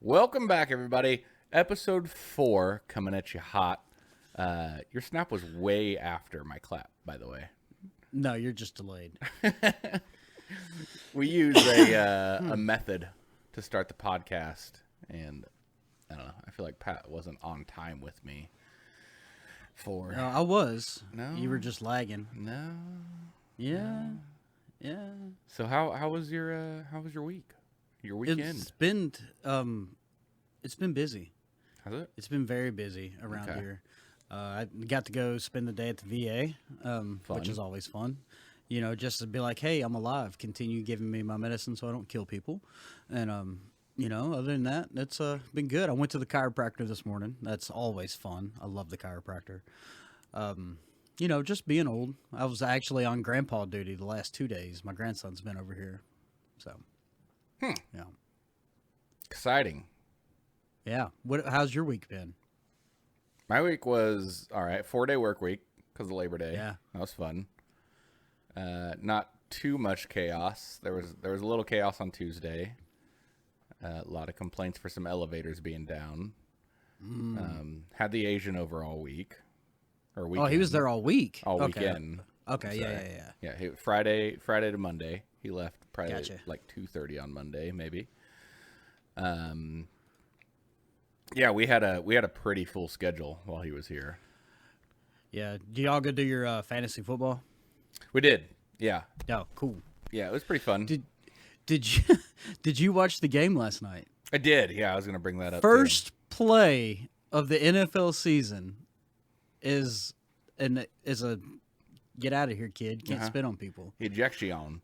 Welcome back, everybody. Episode 4 coming at you hot. Your snap was way after my clap, by the way. No, you're just delayed. We use a method to start the podcast, and I don't know. I feel like Pat wasn't on time with me. No, I was. No? You were just lagging. No. Yeah. Yeah. So how was your week? Your weekend? It's been busy. Has it? It's been very busy around Okay. here. I got to go spend the day at the VA, which is always fun. You know, just to be like, hey, I'm alive. Continue giving me my medicine so I don't kill people. And, you know, other than that, it's been good. I went to the chiropractor this morning. That's always fun. I love the chiropractor. You know, just being old. I was actually on grandpa duty the last 2 days. My grandson's been over here. So, yeah. Exciting. Yeah. How's your week been? My week was all right. 4-day work week because of Labor Day. Yeah. That was fun. Not too much chaos. There was a little chaos on Tuesday. A lot of complaints for some elevators being down. Had the Asian over all week. Or weekend. Oh, he was there all week. All Okay. weekend. Okay, I'm yeah, sorry. yeah. Yeah, Friday to Monday. He left probably Gotcha. like 2:30 on Monday, maybe. Yeah, we had a pretty full schedule while he was here. Yeah. Do y'all go do your fantasy football? We did. Yeah. Oh, cool. Yeah, it was pretty fun. Did you watch the game last night? I did. Yeah, I was going to bring that up. First play of the NFL season is a get out of here, kid. Can't spit on people. Ejection.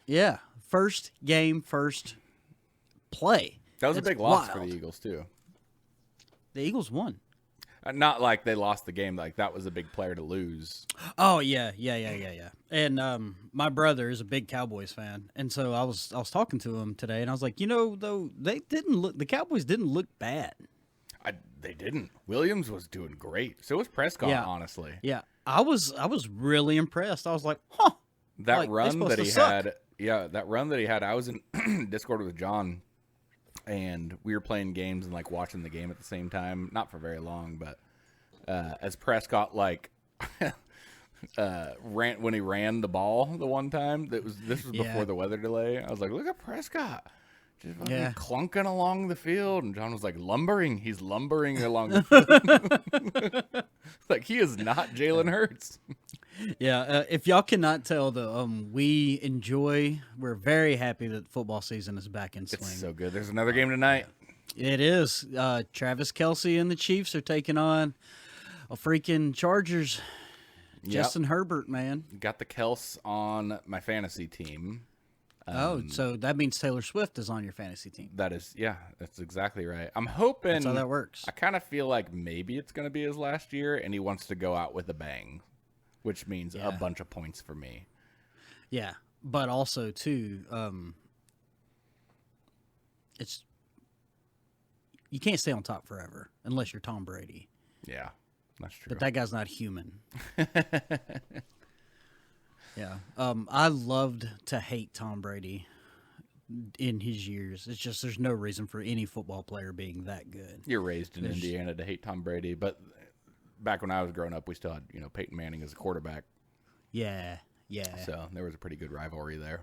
Yeah. First game, first play. That was That's a big loss for wild. the Eagles too. The Eagles won. Not like they lost the game. Like that was a big player to lose. Oh yeah. And my brother is a big Cowboys fan, and so I was talking to him today, and I was like, you know, though the Cowboys didn't look bad. They didn't. Williams was doing great. So was Prescott. Yeah. Honestly, Yeah, I was really impressed. I was like, huh. that Like, run they're that supposed he to suck. had. Yeah, that run that he had. I was in Discord with John, and we were playing games and like watching the game at the same time. Not for very long, but as Prescott like. When he ran the ball the one time, this was Yeah. before the weather delay. I was like, look at Prescott, just fucking Yeah. clunking along the field, and John was like, lumbering. He's lumbering along the field. Like he is not Jalen Hurts. Yeah, if y'all cannot tell, though, we're very happy that football season is back in swing. It's so good. There's another game tonight. It is. Travis Kelce and the Chiefs are taking on a freaking Chargers. Yep. Justin Herbert, man. Got the Kels on my fantasy team. So that means Taylor Swift is on your fantasy team. That is, yeah, that's exactly right. I'm hoping. That's how that works. I kind of feel like maybe it's going to be his last year, and he wants to go out with a bang, which means a bunch of points for me. Yeah, but also too, you can't stay on top forever unless you're Tom Brady. Yeah, that's true. But that guy's not human. Yeah. I loved to hate Tom Brady in his years. It's just there's no reason for any football player being that good. You're raised in Indiana to hate Tom Brady, but back when I was growing up, we still had Peyton Manning as a quarterback, Yeah. so there was a pretty good rivalry there.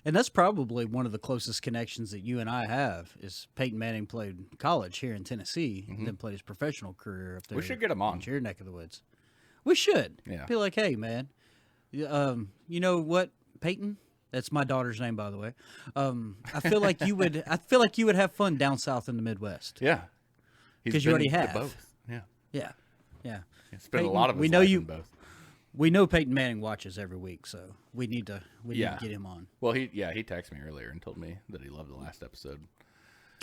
And that's probably one of the closest connections that you and I have is Peyton Manning played college here in Tennessee and then played his professional career up there. We should get him on. in your neck of the woods. We should. Yeah. Be like, hey, man, you know what, Peyton? That's my daughter's name, by the way. I feel like you would. I feel like you would have fun down south in the Midwest. Yeah, 'Cause you already been to have. both. Yeah, Yeah. spent a Peyton, lot of his we know life you- in both. We know Peyton Manning watches every week, so we need to get him on. Well, he texted me earlier and told me that he loved the last episode.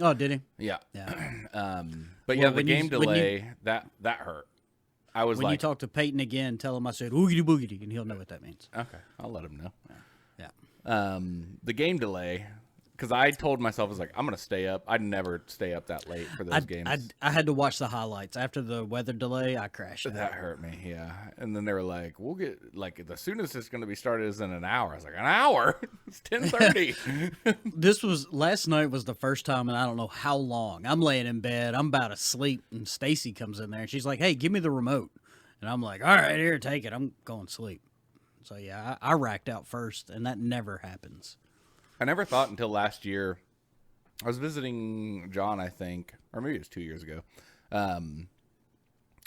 Oh, did he? Yeah. Yeah. But Well, yeah, the when you- game when delay that hurt. I was When you like, talk to Peyton again, tell him I said oogity boogity, and he'll know what that means. okay, I'll let him know. Yeah. The game delay, because I told myself, I was like, I'm going to stay up. I'd never stay up that late for those games. I had to watch the highlights. After the weather delay, I crashed out. That hurt me, yeah. And then they were like, we'll get, like, the soonest it's going to be started is in an hour. I was like, an hour? It's 10:30. This was, last night was the first time in I don't know how long. I'm laying in bed. I'm about to sleep, and Stacy comes in there, and she's like, hey, give me the remote. And I'm like, all right, here, take it. I'm going to sleep. So, yeah, I racked out first, and that never happens. I never thought until last year. I was visiting John, I think, or maybe it was 2 years ago. And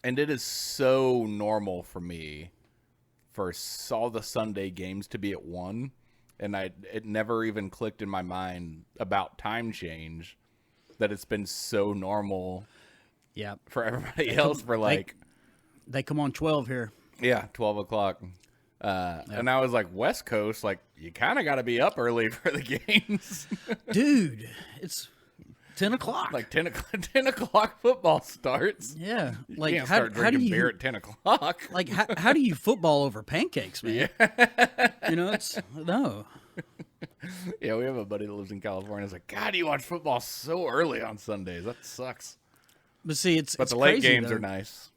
it is so normal for me for all the Sunday games to be at 1. And it never even clicked in my mind about time change that it's been so normal for everybody else for like... They come on 12 here. Yeah, 12 o'clock. And I was like, West Coast, like, you kind of got to be up early for the games. Dude, it's 10 o'clock. Like 10 o'clock football starts. Yeah. Like, you can't start drinking beer at 10 o'clock. Like, how do you football over pancakes, man? Yeah. You know, no. Yeah, we have a buddy that lives in California. He's like, God, you watch football so early on Sundays. That sucks. But see, the late games are nice.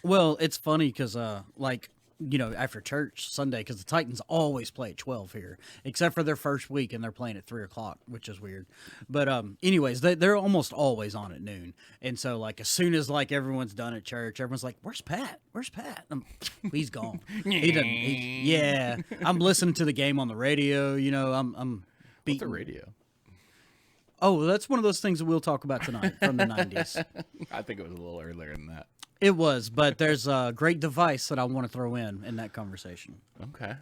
Well, it's funny because, like, you know, after church Sunday, because the Titans always play at 12 here, except for their first week, and they're playing at 3 o'clock, which is weird. But anyways, they're almost always on at noon. And so, like, as soon as, like, everyone's done at church, everyone's like, where's Pat? Where's Pat? He's gone. He doesn't. Yeah. I'm listening to the game on the radio. You know, I'm beating. What's a radio? Oh, that's one of those things that we'll talk about tonight from the 90s. I think it was a little earlier than that. It was, but there's a great device that I want to throw in that conversation. Okay.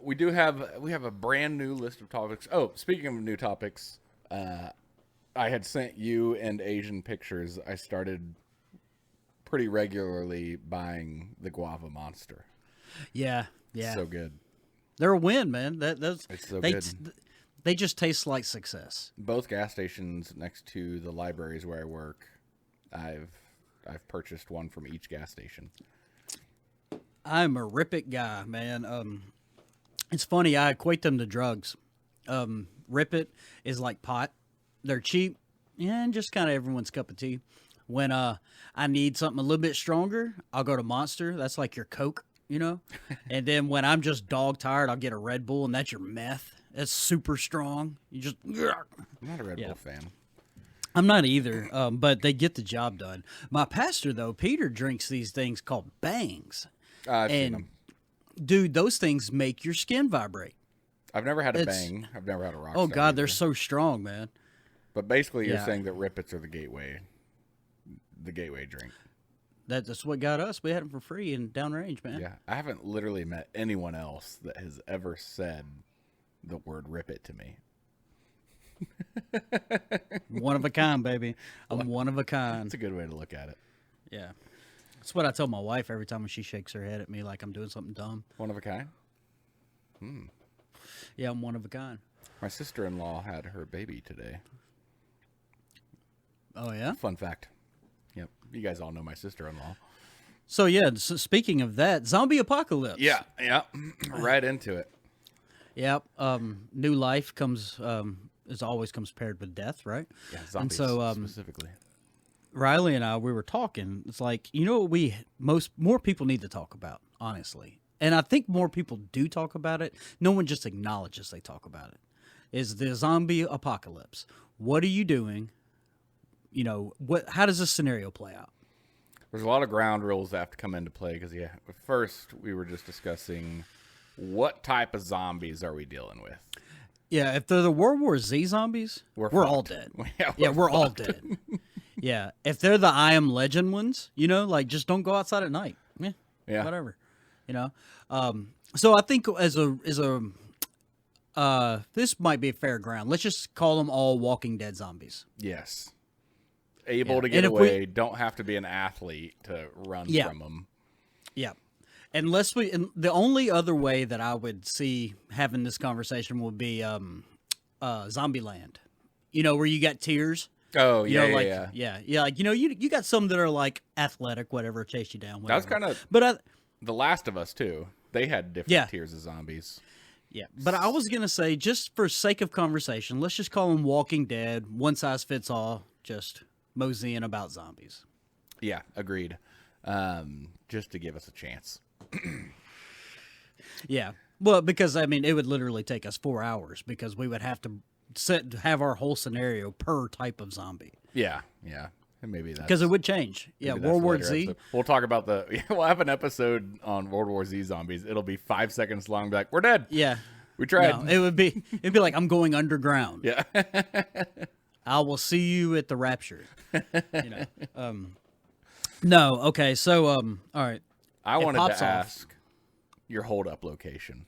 We have a brand new list of topics. Oh, speaking of new topics, I had sent you and Asian pictures. I started pretty regularly buying the guava monster. Yeah. So good. They're a win, man. It's so good. They just taste like success. Both gas stations next to the libraries where I work, I've purchased one from each gas station. I'm a Rip It guy, man. It's funny, I equate them to drugs. Rip It is like pot. They're cheap, and just kind of everyone's cup of tea. When I need something a little bit stronger, I'll go to Monster. That's like your Coke, you know? And then when I'm just dog tired, I'll get a Red Bull, and that's your meth. It's super strong. You just... I'm not a Red Bull fan. I'm not either, but they get the job done. My pastor, though, Peter, drinks these things called Bangs. I've seen them. Dude, those things make your skin vibrate. I've never had a Bang. I've never had a Rockstar. Oh, God, they're so strong, man. But basically, you're saying that Rip-Its are the gateway drink. That's what got us. We had them for free in downrange, man. Yeah, I haven't literally met anyone else that has ever said the word Rip-It to me. One of a kind, baby. I'm one of a kind. That's a good way to look at it. Yeah. That's what I tell my wife every time she shakes her head at me like I'm doing something dumb. One of a kind? Yeah, I'm one of a kind. My sister-in-law had her baby today. Oh, yeah? Fun fact. Yep. You guys all know my sister-in-law. So, yeah, speaking of that, zombie apocalypse. Yeah. Right into it. Yep. New life comes... It always comes paired with death, right? Yeah, zombies and so, specifically. Riley and I, we were talking. It's like, you know what more people need to talk about, honestly. And I think more people do talk about it. No one just acknowledges they talk about it. Is the zombie apocalypse. What are you doing? You know, how does this scenario play out? There's a lot of ground rules that have to come into play because, first we were just discussing what type of zombies are we dealing with. Yeah, if they're the World War Z zombies, we're all dead. Yeah, we're all dead. Yeah, if they're the I Am Legend ones, you know, like just don't go outside at night. Yeah. Whatever. You know, so I think as a this might be a fair ground. Let's just call them all Walking Dead zombies. Yes, able to get away. Don't have to be an athlete to run from them. Yeah. And the only other way that I would see having this conversation would be Zombieland. You know, where you got tiers. Oh, yeah, you know, yeah. Like, you know, you got some that are like athletic, whatever, chase you down. Whatever. That was kind of The Last of Us too. They had different tiers of zombies. Yeah, but I was gonna say, just for sake of conversation, let's just call them Walking Dead. One size fits all. Just moseying about zombies. Yeah, agreed. Just to give us a chance. Yeah, well, because I mean, it would literally take us 4 hours because we would have to have our whole scenario per type of zombie. Yeah, and maybe that's Because it would change. Yeah, maybe that's World a War later Z. episode. We'll talk about we'll have an episode on World War Z zombies. It'll be 5 seconds long. Be like, we're dead. Yeah, We tried. no, it'd be like I'm going underground. Yeah. I will see you at the rapture. You know. No, okay, so all right. I wanted pops to off. ask your hold up location.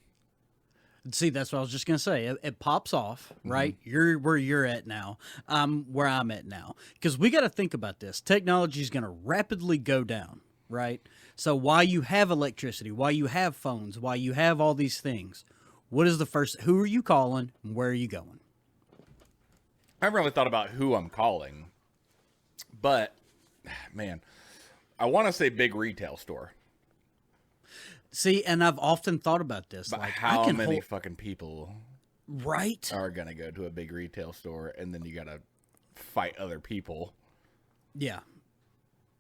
See, that's what I was just gonna say. It pops off, right? You're where you're at now. I'm where I'm at now. Because we got to think about this. Technology is gonna rapidly go down, right? So while you have electricity, while you have phones, while you have all these things, what is the first? Who are you calling? And where are you going? I haven't really thought about who I'm calling, but man, I want to say big retail store. See, and I've often thought about this. But Like, how I can many fucking people right? are gonna go to a big retail store and then you gotta fight other people? Yeah,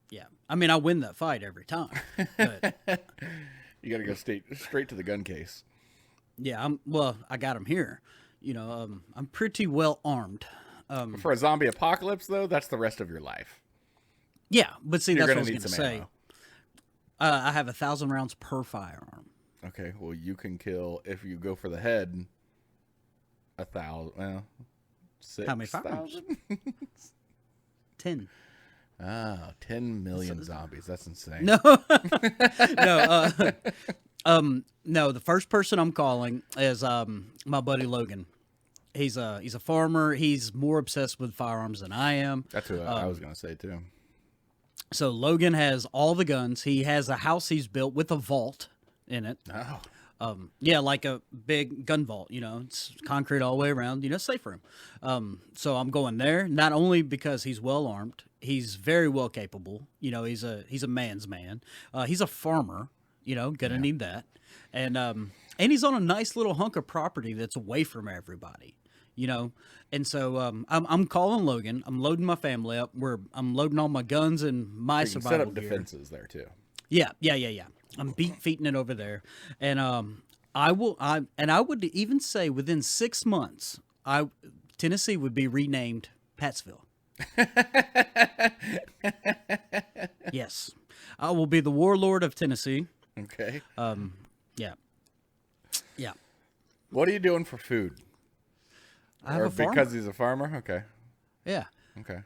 yeah. I mean, I win that fight every time. But You gotta go straight to the gun case. yeah, I got them here. You know, I'm pretty well armed. For a zombie apocalypse, though, that's the rest of your life. Yeah, but see, You're that's what I gonna was need going some to say. ammo. I have 1,000 rounds per firearm. Okay, well, you can kill if you go for the head. 1,000. Well, 6,000. How many firearms? 10. Oh, 10 million zombies. That's insane. No, no. The first person I'm calling is my buddy Logan. He's a farmer. He's more obsessed with firearms than I am. That's what I was gonna say too. So Logan has all the guns. He has a house he's built with a vault in it. Oh, Yeah, like a big gun vault, you know, it's concrete all the way around, you know, safe for him. So I'm going there, not only because he's well armed, he's very well capable. You know, he's a man's man. He's a farmer, you know, gonna need that. And he's on a nice little hunk of property that's away from everybody, you know. And so I'm calling Logan. I'm loading my family up. I'm loading all my guns and my you can survival set up gear. defenses there too. Yeah. I'm feeding it over there, and I would even say within 6 months, Tennessee would be renamed Pattsville. Yes, I will be the warlord of Tennessee. Okay. Yeah. What are you doing for food? I have Or a farm. because he's a farmer? Okay. Yeah. Okay.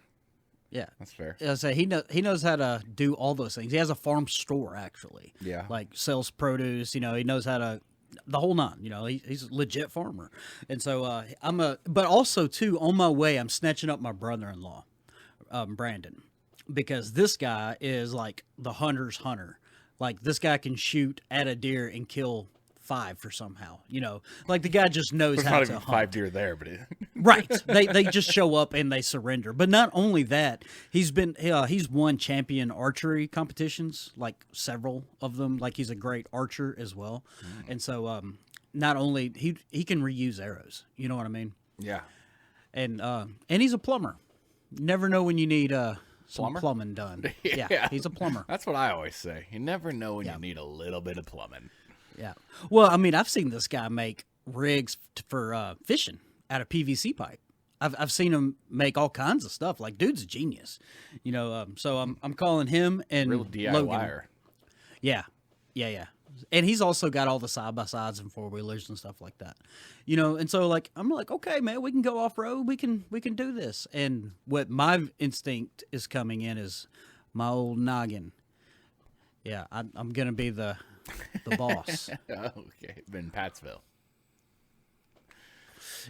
Yeah. That's fair. I say he knows how to do all those things. He has a farm store actually. Yeah. Like sells produce. You know, he knows how to the whole nine. You know, he's a legit farmer. And so but also too on my way I'm snatching up my brother-in-law, Brandon, because this guy is like the hunter's hunter. Like this guy can shoot at a deer and kill 5 for somehow. You know, like the guy just knows There's how not to even hunt. 5 deer there, but Right. They just show up and they surrender. But not only that, he's won champion archery competitions, like several of them. Like he's a great archer as well. And so not only he can reuse arrows, you know what I mean? yeah. And he's a plumber. Never know when you need some Plumber? plumbing done. Yeah. Yeah, he's a plumber. That's what I always say. You never know when you need a little bit of plumbing. Yeah. Well, I mean, I've seen this guy make rigs for fishing out of PVC pipe. I've seen him make all kinds of stuff. Like, dude's a genius, you know. So I'm calling him and Real Logan. DIYer. Yeah. And he's also got all the side by sides and 4-wheelers and stuff like that, you know. And so like I'm like, okay, man, we can go off road. We can do this. And what my instinct is coming in is my old noggin. Yeah, I'm gonna be the boss. Okay. In Pattsville.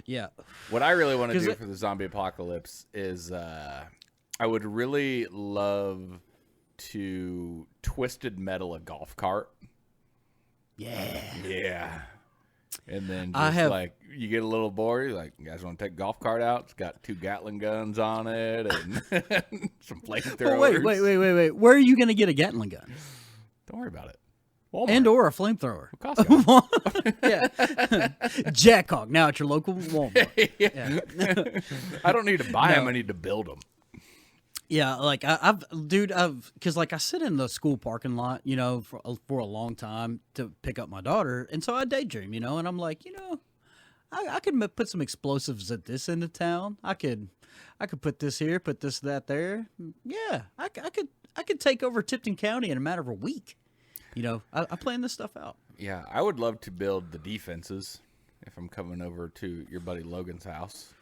Yeah. What I really want to 'Cause do it- for the zombie apocalypse is I would really love to twisted metal a golf cart. Yeah. Yeah. And then I just have- like you get a little bored, you're like, you guys want to take a golf cart out? It's got 2 Gatling guns on it and some flamethrowers. Well, wait. Where are you going to get a Gatling gun? Don't worry about it. Walmart. And or a flamethrower. Costco. Yeah. Jackhawk, now at your local Walmart. Yeah. I don't need to buy them. I need to build them. Yeah, like because like I sit in the school parking lot, you know, for a long time to pick up my daughter, and so I daydream, you know, and I'm like, you know, I could put some explosives at this end of town. I could put this here, put this that there. Yeah, I could take over Tipton County in a matter of a week. You know, I plan this stuff out. Yeah, I would love to build the defenses if I'm coming over to your buddy Logan's house.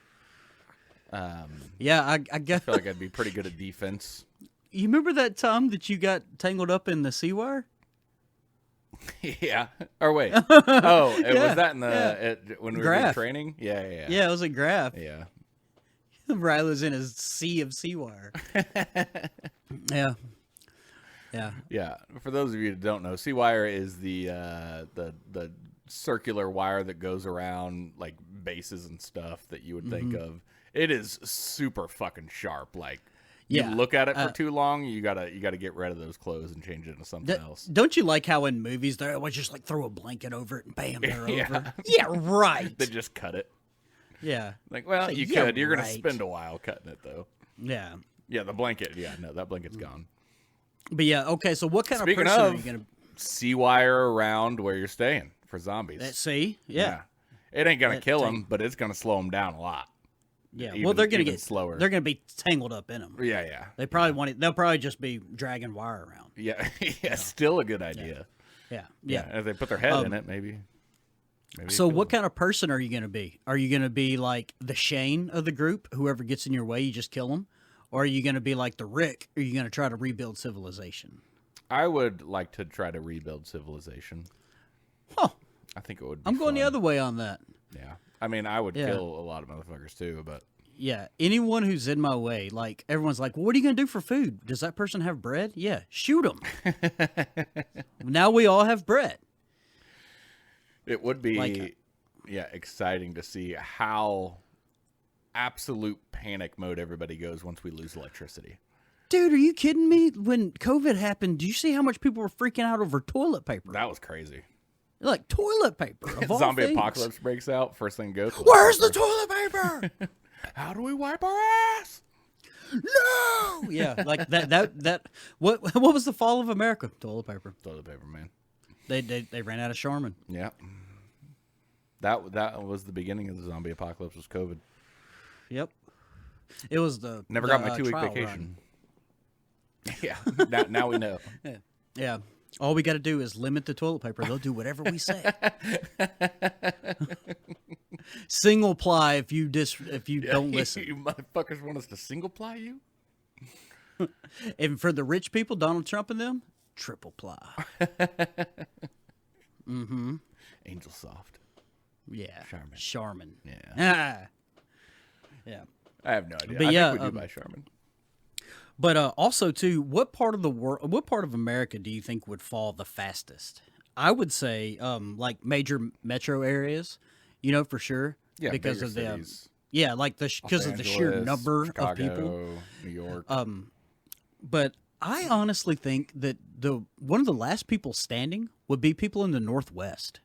Yeah, I guess. I feel like I'd be pretty good at defense. You remember that time that you got tangled up in the sea wire? Yeah. Or wait. Oh, was that in when we were in Graph. training? Yeah. Yeah, it was a graph. Yeah. Riley was in a sea of sea wire. Yeah. Yeah. Yeah. For those of you that don't know, sea wire is the circular wire that goes around like bases and stuff that you would think of. It is super fucking sharp. Like, you look at it for too long, you gotta get rid of those clothes and change it into something else. Don't you like how in movies they always just like throw a blanket over it and bam, they're Yeah. over? Yeah, right. They just cut it. Yeah. Like, well, Like, you yeah, could. You're gonna right. spend a while cutting it though. Yeah. Yeah, the blanket. Yeah, no, that blanket's gone. But yeah, okay, so what kind Speaking of person of, are you going to sea wire around where you're staying for zombies. see? Yeah. It ain't gonna kill them, but it's gonna slow them down a lot. Yeah. Even- Well, they're going to even get slower. They're going to be tangled up in them. Yeah. They probably want it. They'll probably just be dragging wire around. Yeah, yeah. Still a good idea. Yeah. Yeah. If they put their head in it, maybe. So what kind of person are you going to be? Are you going to be like the Shane of the group? Whoever gets in your way, you just kill them? Or are you going to be like the Rick? Or are you going to try to rebuild civilization? I would like to try to rebuild civilization. Huh. I think it would be I'm going the fun. other way on that. Yeah. I mean, I would kill a lot of motherfuckers too, but Yeah. Anyone who's in my way, like everyone's like, well, what are you going to do for food? Does that person have bread? Yeah. Shoot them. Now we all have bread. it would be exciting to see how absolute panic mode everybody goes once we lose electricity. Dude, are you kidding me? When COVID happened, do you see how much people were freaking out over toilet paper? That was crazy. Like toilet paper. Of all Zombie things. apocalypse breaks out. First thing goes. Where's the toilet paper? How do we wipe our ass? No. Yeah, like that. What was the fall of America? Toilet paper. Toilet paper, man. They ran out of Charmin. Yeah. That was the beginning of the zombie apocalypse. Was COVID. Yep. It was the Never got my 2-week trial vacation. Yeah. Now we know. run. Yeah. All we got to do is limit the toilet paper. They'll do whatever we say. Single ply if you don't listen. You motherfuckers want us to single ply you? And for the rich people, Donald Trump and them, triple ply. Angel Soft. Yeah. Charmin. Charmin. Yeah. Yeah. I have no idea. But I yeah, think we do buy Charmin. But also too, what part of the world, what part of America do you think would fall the fastest? I would say, like major metro areas, you know, for sure. Yeah, because bigger of the cities. yeah, like because of the sheer Angeles, number Chicago, of people. New York. But I honestly think that one of the last people standing would be people in the Northwest.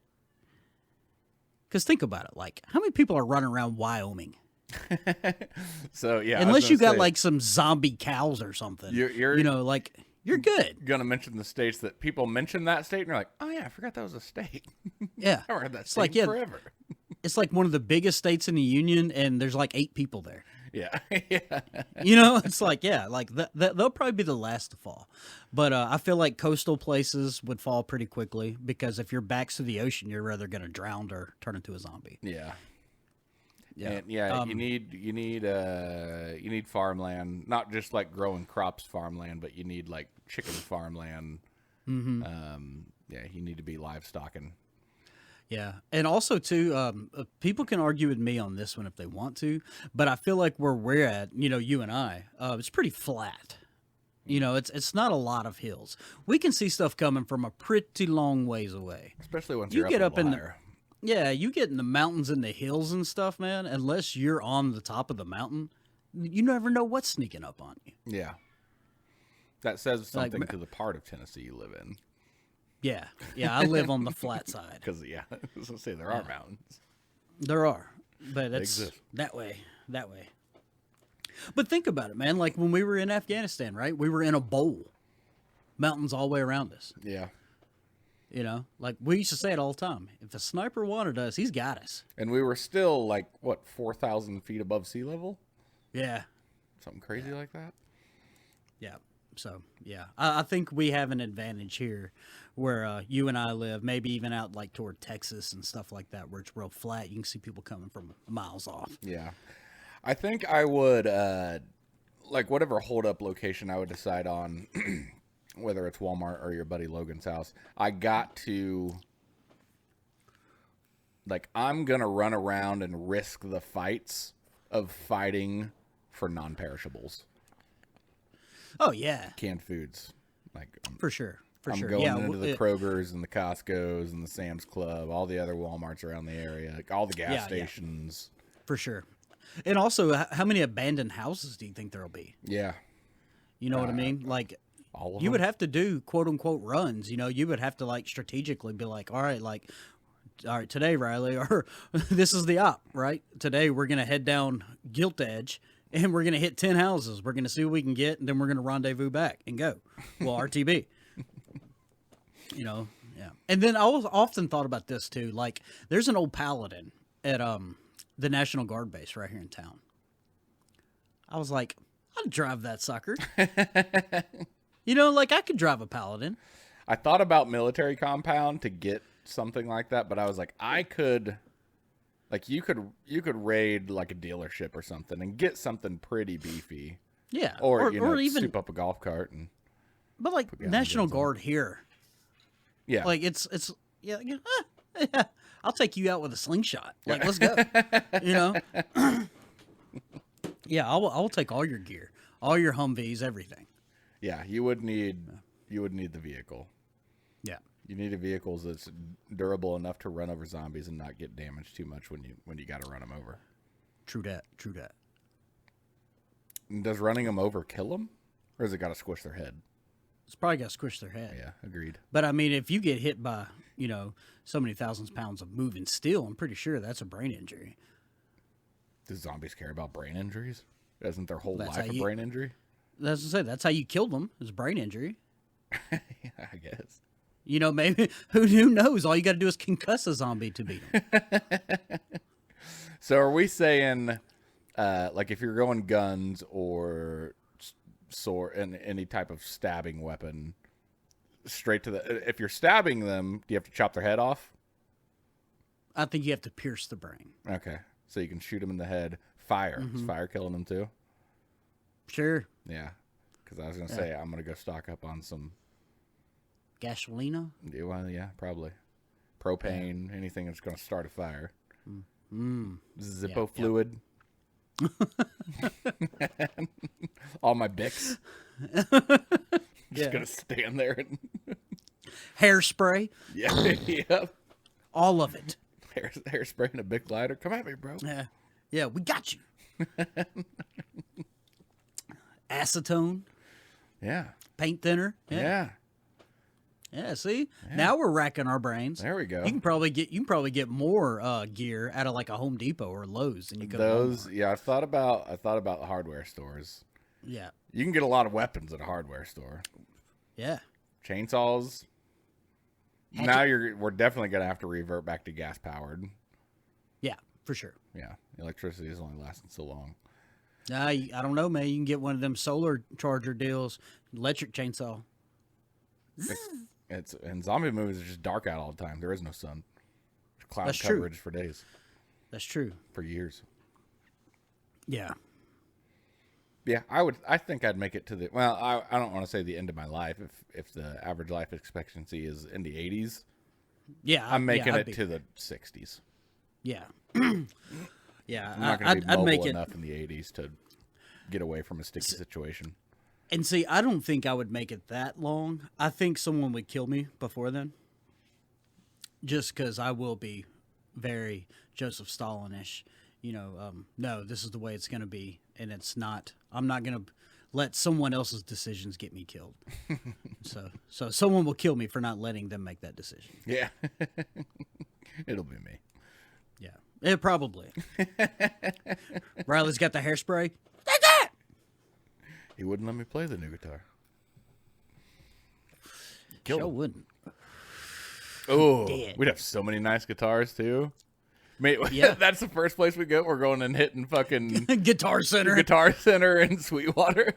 Because think about it, like how many people are running around Wyoming? So yeah, Unless you got like some zombie cows or something, You're you know, like you're good. gonna mention the states that people mention that state, and you're like, oh yeah, I forgot that was a state. Yeah, I haven't heard that it's state like forever. It's like one of the biggest states in the union, and there's like 8 people there. Yeah, yeah. You know, it's like like they'll probably be the last to fall. But I feel like coastal places would fall pretty quickly because if your back's to the ocean, you're rather gonna drown or turn into a zombie. Yeah. Yeah, And you need farmland, not just like growing crops farmland, but you need like chicken farmland. Yeah, you need to be livestocking. Yeah, and also too, people can argue with me on this one if they want to, but I feel like where we're at, you know, you and I, it's pretty flat. You know, it's not a lot of hills. We can see stuff coming from a pretty long ways away. Especially once You you're get up up in the higher. Yeah, you get in the mountains and the hills and stuff, man. Unless you're on the top of the mountain, you never know what's sneaking up on you. Yeah. That says Like, something to the part of Tennessee you live in. Yeah, I live on the flat side. Because yeah, I was gonna say there are mountains. There are, but it's exist. that way. But think about it, man. Like when we were in Afghanistan, right? We were in a bowl, mountains all the way around us. Yeah. You know, like we used to say it all the time. If a sniper wanted us, he's got us. And we were still like what 4,000 feet above sea level, Yeah, something crazy like that. yeah. So yeah, I think we have an advantage here, where you and I live. Maybe even out like toward Texas and stuff like that, where it's real flat. You can see people coming from miles off. Yeah. I think I would like whatever hold up location I would decide on. Whether it's Walmart or your buddy Logan's house, I got to, like, I'm going to run around and risk the fights of fighting for non-perishables. Oh yeah, Canned foods. Like, for sure. I'm going into the Kroger's and the Costco's and the Sam's Club, all the other Walmarts around the area, like all the gas stations. For sure. And also, how many abandoned houses do you think there'll be? Yeah. You know what I mean? Like, All of you them? would have to do quote unquote runs. You know, you would have to like strategically be like, all right, today, Riley, or this is the op, right? Today we're gonna head down Gilt Edge and we're gonna hit 10 houses. We're gonna see what we can get, and then we're gonna rendezvous back and go. Well, RTB. You know, yeah. And then I was often thought about this too. Like, there's an old Paladin at the National Guard base right here in town. I was like, I'd drive that sucker. You know, like I could drive a Paladin. I thought about military compound to get something like that, but I was like, I could, like, you could raid like a dealership or something and get something pretty beefy. Yeah, Or even soup up a golf cart and. But like National Guard here, Yeah, like it's yeah, I'll take you out with a slingshot. Like, let's go. You know. Yeah, I'll take all your gear, all your Humvees, everything. yeah, you would need the vehicle. Yeah. You need a vehicle that's durable enough to run over zombies and not get damaged too much when you got to run them over. True that. And does running them over kill them, or has it got to squish their head? It's probably got to squish their head. Yeah, agreed. But I mean, if you get hit by, you know, so many thousands of pounds of moving steel, I'm pretty sure that's a brain injury. Do zombies care about brain injuries? Isn't their whole That's life how a you- brain injury? That's to say, that's how you killed them, is brain injury. Yeah, I guess. You know, maybe who knows? All you got to do is concuss a zombie to beat them. So are we saying, like, if you're going guns or sword and any type of stabbing weapon, straight to the? If you're stabbing them, do you have to chop their head off? I think you have to pierce the brain. Okay, so you can shoot them in the head. Fire. Is fire killing them too? Sure. Yeah, because I was gonna say I'm gonna go stock up on some. Gasolina? Yeah, well, yeah, probably propane, anything that's gonna start a fire. Zippo fluid. All my Bics. Just gonna stand there and Hairspray? yeah. All of it. Hairspray and a Bic lighter. Come at me, bro. Yeah, we got you. Acetone, Yeah. paint thinner. Yeah. Yeah, see? Now we're racking our brains. There we go. You can probably get more gear out of like a Home Depot or Lowe's than you could. Those, yeah, I thought about the hardware stores. Yeah. You can get a lot of weapons at a hardware store. Yeah. Chainsaws. Now we're definitely gonna have to revert back to gas powered. Yeah, for sure. Yeah, electricity is only lasting so long. I don't know, man. You can get one of them solar charger deals, electric chainsaw. And zombie movies are just dark out all the time. There is no sun. There's cloud That's true. coverage for days, That's true. for years. Yeah. Yeah, I think I'd make it to the. Well, I don't want to say the end of my life. If the average life expectancy is in the 80s, Yeah. I'm making I'd it be- to the 60s. Yeah. Yeah. I'm not going to be I'd make mobile it. enough in the 80s to get away from a sticky situation. And see, I don't think I would make it that long. I think someone would kill me before then. Just because I will be very Joseph Stalin-ish. You know, no, this is the way it's going to be. And it's not. I'm not going to let someone else's decisions get me killed. so someone will kill me for not letting them make that decision. Yeah. It'll be me. Yeah, it probably. Riley's got the hairspray. Take that. He wouldn't let me play the new guitar. Sure wouldn't. Oh, Dead. we'd have so many nice guitars too. Mate, Yeah. That's the first place we go. We're going and hitting fucking Guitar Center. Guitar Center in Sweetwater.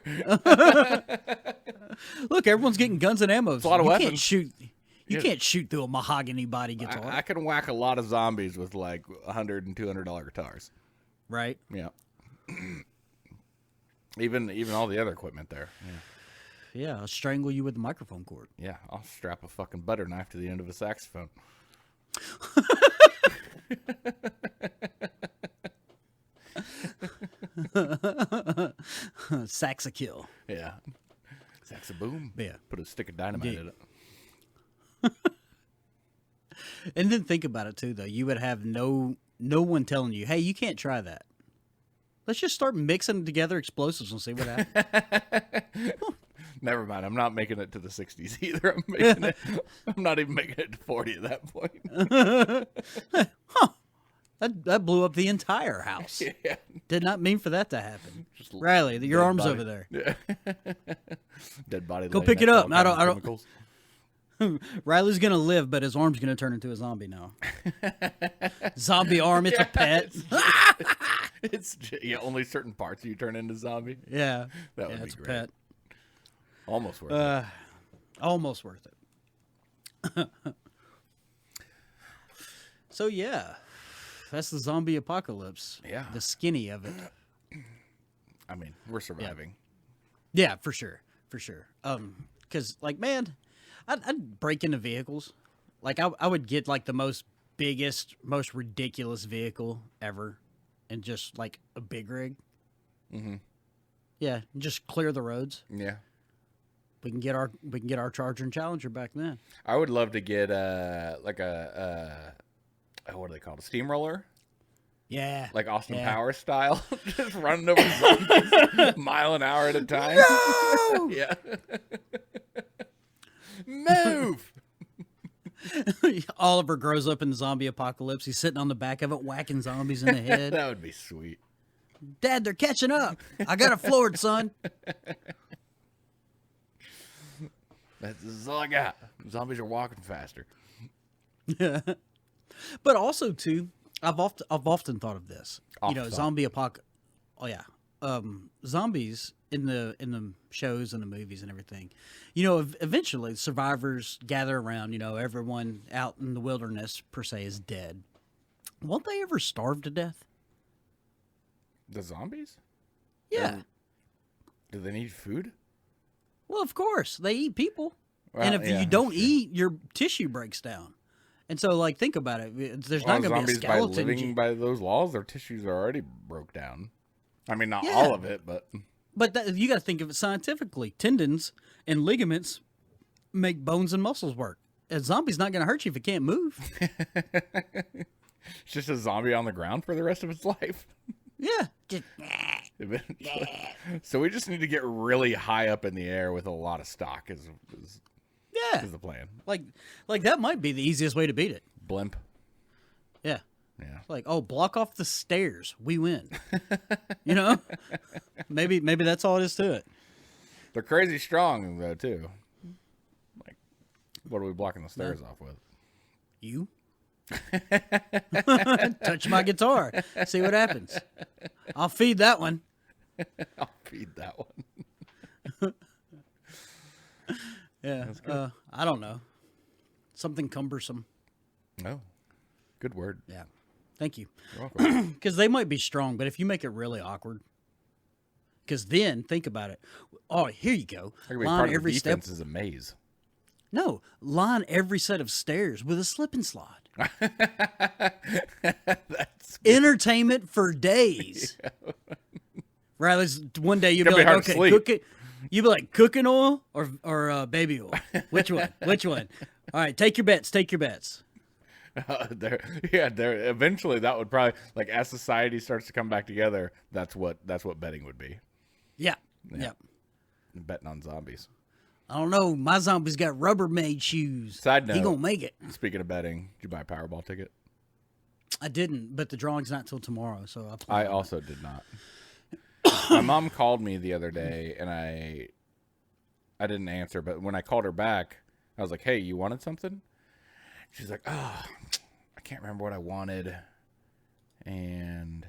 Look, everyone's getting guns and ammo. a lot of you weapons. Can't shoot. You Yeah. can't shoot through a mahogany body guitar, I can whack a lot of zombies with like $100 and $200 guitars. right? Yeah. even all the other equipment there. Yeah. Yeah, I'll strangle you with the microphone cord. Yeah, I'll strap a fucking butter knife to the end of a saxophone. Saxa kill. Yeah. Saxaboom. Yeah. Put a stick of dynamite Yeah. in it. And then think about it too, though. You would have no one telling you, "Hey, you can't try that." Let's just start mixing together explosives and see what happens. Never mind. I'm not making it to the 60s either. I'm not even making it to 40 at that point. That blew up the entire house. Yeah. Did not mean for that to happen. Just Riley, your dead arm's body. over there. Yeah. Dead body. Go laying pick it next to up. all I kinds don't- of I don't- chemicals. Riley's gonna live, but his arm's gonna turn into a zombie now. Zombie arm. It's a pet. Yeah, only certain parts you turn into zombie. Yeah, That would be it's great. a pet. Almost worth it. Almost worth it. So yeah, that's the zombie apocalypse. Yeah. The skinny of it. I mean, we're surviving. Yeah, for sure, for sure. Because like, man, I'd break into vehicles. Like, I would get like the biggest, most ridiculous vehicle ever, and just like a big rig. Mm-hmm. Yeah, and just clear the roads. Yeah. We can get our Charger and Challenger back then. I would love to get like what are they called? A steamroller? Yeah, Like Austin Yeah. Powers style. Just running over zombies mile an hour at a time. No! Yeah. Move! Oliver grows up in the zombie apocalypse. He's sitting on the back of it, whacking zombies in the head. That would be sweet. Dad, they're catching up. I got it floored, son. This is all I got. Zombies are walking faster. But also too, I've often thought of this. You know, Oft thought. zombie apocalypse. Oh yeah, zombies in the shows and the movies and everything. You know, eventually survivors gather around. You know, everyone out in the wilderness per se is dead. Won't they ever starve to death? The zombies? Yeah. Do they need food? Well, of course they eat people, Well, and if yeah, you don't that's true. eat, your tissue breaks down. And so, like, think about it. There's Well, not going to be a zombies, by skeleton. living by those laws, their tissues are already broke down. I mean, not Yeah. all of it, but But you got to think of it scientifically. Tendons and ligaments make bones and muscles work. A zombie's not going to hurt you if it can't move. it's just a zombie on the ground for the rest of its life. Yeah. Just, Eventually. So we just need to get really high up in the air with a lot of stock is yeah. the plan. Like that might be the easiest way to beat it. Blimp. Yeah. Yeah. Like, oh, block off the stairs. We win. You know? Maybe that's all it is to it. They're crazy strong though too. Like, what are we blocking the stairs off with? You? Touch my guitar. See what happens. I'll feed that one. I'll feed that one. Yeah. I don't know. Something cumbersome. No. Good word. Yeah. Thank you. You're welcome. Because they might be strong, but if you make it really awkward, because then think about it. Oh, here you go. That could be Line part of every the step. defense is a maze. No, line every set of stairs with a slip and slide. That's Entertainment for days. Riley's one day you'll be Gonna be like, hard to okay, sleep. cook it. You be like cooking oil or baby oil. Which one? Which one? All right, take your bets. Take your bets. Eventually, that would probably like as society starts to come back together. That's what betting would be. Yeah. Yep. betting on zombies. I don't know. My zombie's got Rubbermaid shoes. Side note. He gonna make it. Speaking of betting, did you buy a Powerball ticket? I didn't, but the drawing's not till tomorrow, so I also did not. My mom called me the other day, and I didn't answer. But when I called her back, I was like, "Hey, you wanted something?" She's like, "Oh, I can't remember what I wanted." And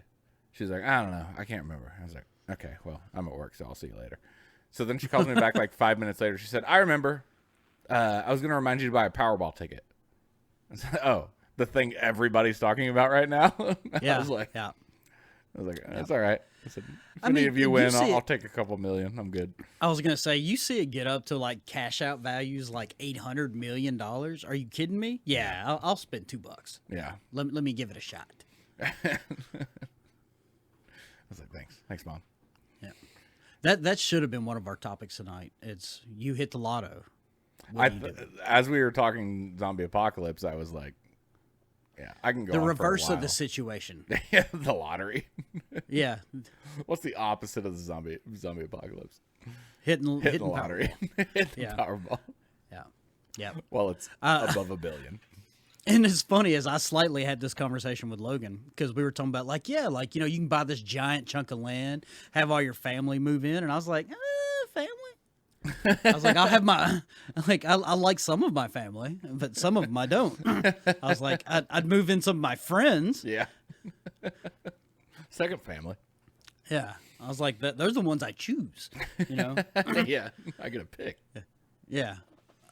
she's like, "I don't know. I can't remember." I was like, "Okay, well, I'm at work, so I'll see you later." So then she calls me back like 5 minutes later. She said, "I remember. I was going to remind you to buy a Powerball ticket." I said, "Oh, the thing everybody's talking about right now?" Yeah. I was like, yeah. "That's all right." I said, "If I any mean, of you you win, see I'll it- take a couple million. I'm good." I was gonna say, you see it get up to like cash out values like $800 million. Are you kidding me? Yeah, I'll spend $2. Yeah. Let me give it a shot. I was like, thanks, Mom. Yeah, that should have been one of our topics tonight. It's you hit the lotto. What do you do? As we were talking zombie apocalypse, I was like, yeah, I can go The on reverse for a of the while. situation. The lottery. Yeah, What's the opposite of the zombie apocalypse? hitting Hitting the lottery. Hitting Yeah. Powerball. Yeah, yeah. Well, it's above $1 billion. And it's funny as I slightly had this conversation with Logan because we were talking about like, yeah, like, you can buy this giant chunk of land, have all your family move in. And I was like, family? I was like, I'll have I like some of my family, but some of them I don't. I was like, I'd move in some of my friends. Yeah. Second family. Yeah. I was like, those are the ones I choose, Yeah. I get a pick. Yeah.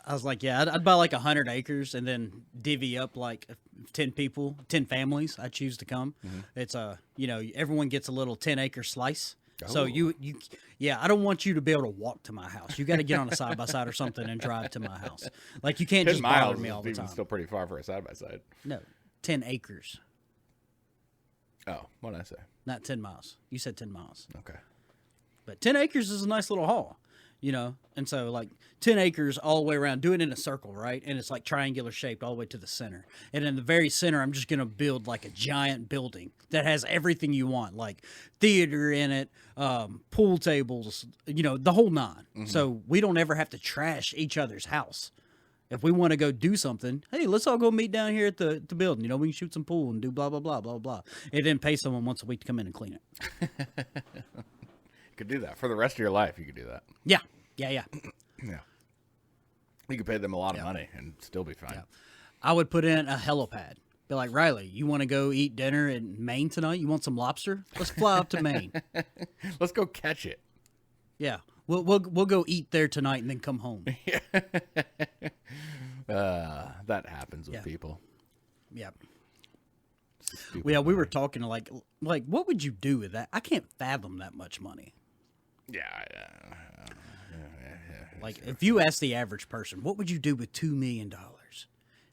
I was like, yeah, I'd buy like 100 acres and then divvy up like 10 people, 10 families I choose to come. Mm-hmm. It's everyone gets a little 10-acre slice. So Oh. yeah, I don't want you to be able to walk to my house. You got to get on a side by side or something and drive to my house. Like you can't 10 just miles bother me all the is even time. still pretty far for a side-by-side. No, 10 acres, Oh, what did I say? not 10 miles. You said 10 miles. Okay. But 10 acres is a nice little haul, And so, like, 10 acres all the way around, do it in a circle, right? And it's like triangular shaped all the way to the center. And in the very center, I'm just going to build like a giant building that has everything you want, like theater in it, pool tables, the whole 9. Mm-hmm. So we don't ever have to trash each other's house. If we want to go do something, hey, let's all go meet down here at the building. We can shoot some pool and do blah, blah, blah, blah, blah. And then pay someone once a week to come in and clean it. You could do that. For the rest of your life, you could do that. Yeah. Yeah, yeah. Yeah. You could pay them a lot of money and still be fine. Yeah. I would put in a helipad. Be like, Riley, you want to go eat dinner in Maine tonight? You want some lobster? Let's fly up to Maine. Let's go catch it. Yeah. We'll go eat there tonight and then come home. That happens with Yeah. people. Yeah. Stupid Yeah, we were money. talking like what would you do with that? I can't fathom that much money. Yeah. Like if you ask the average person, what would you do with $2 million?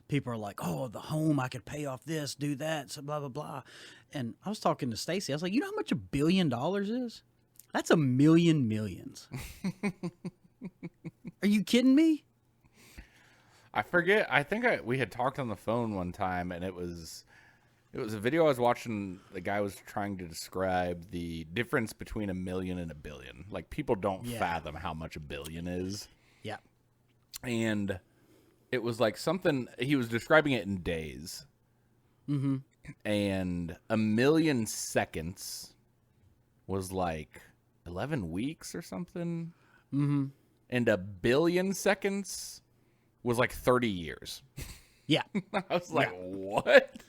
People are like, oh, the home, I could pay off this, do that, so blah, blah, blah. And I was talking to Stacy. I was like, you know how much $1 billion is? That's a million millions. Are you kidding me? I forget. I think we had talked on the phone one time, and it was a video I was watching. The guy was trying to describe the difference between $1 million and $1 billion. Like people don't Yeah. fathom how much $1 billion is. Yeah. And it was like something he was describing it in days. Mm-hmm. And 1,000,000 seconds was like 11 weeks or something. Mm-hmm. And 1,000,000,000 seconds was like 30 years. Yeah. I was like, what?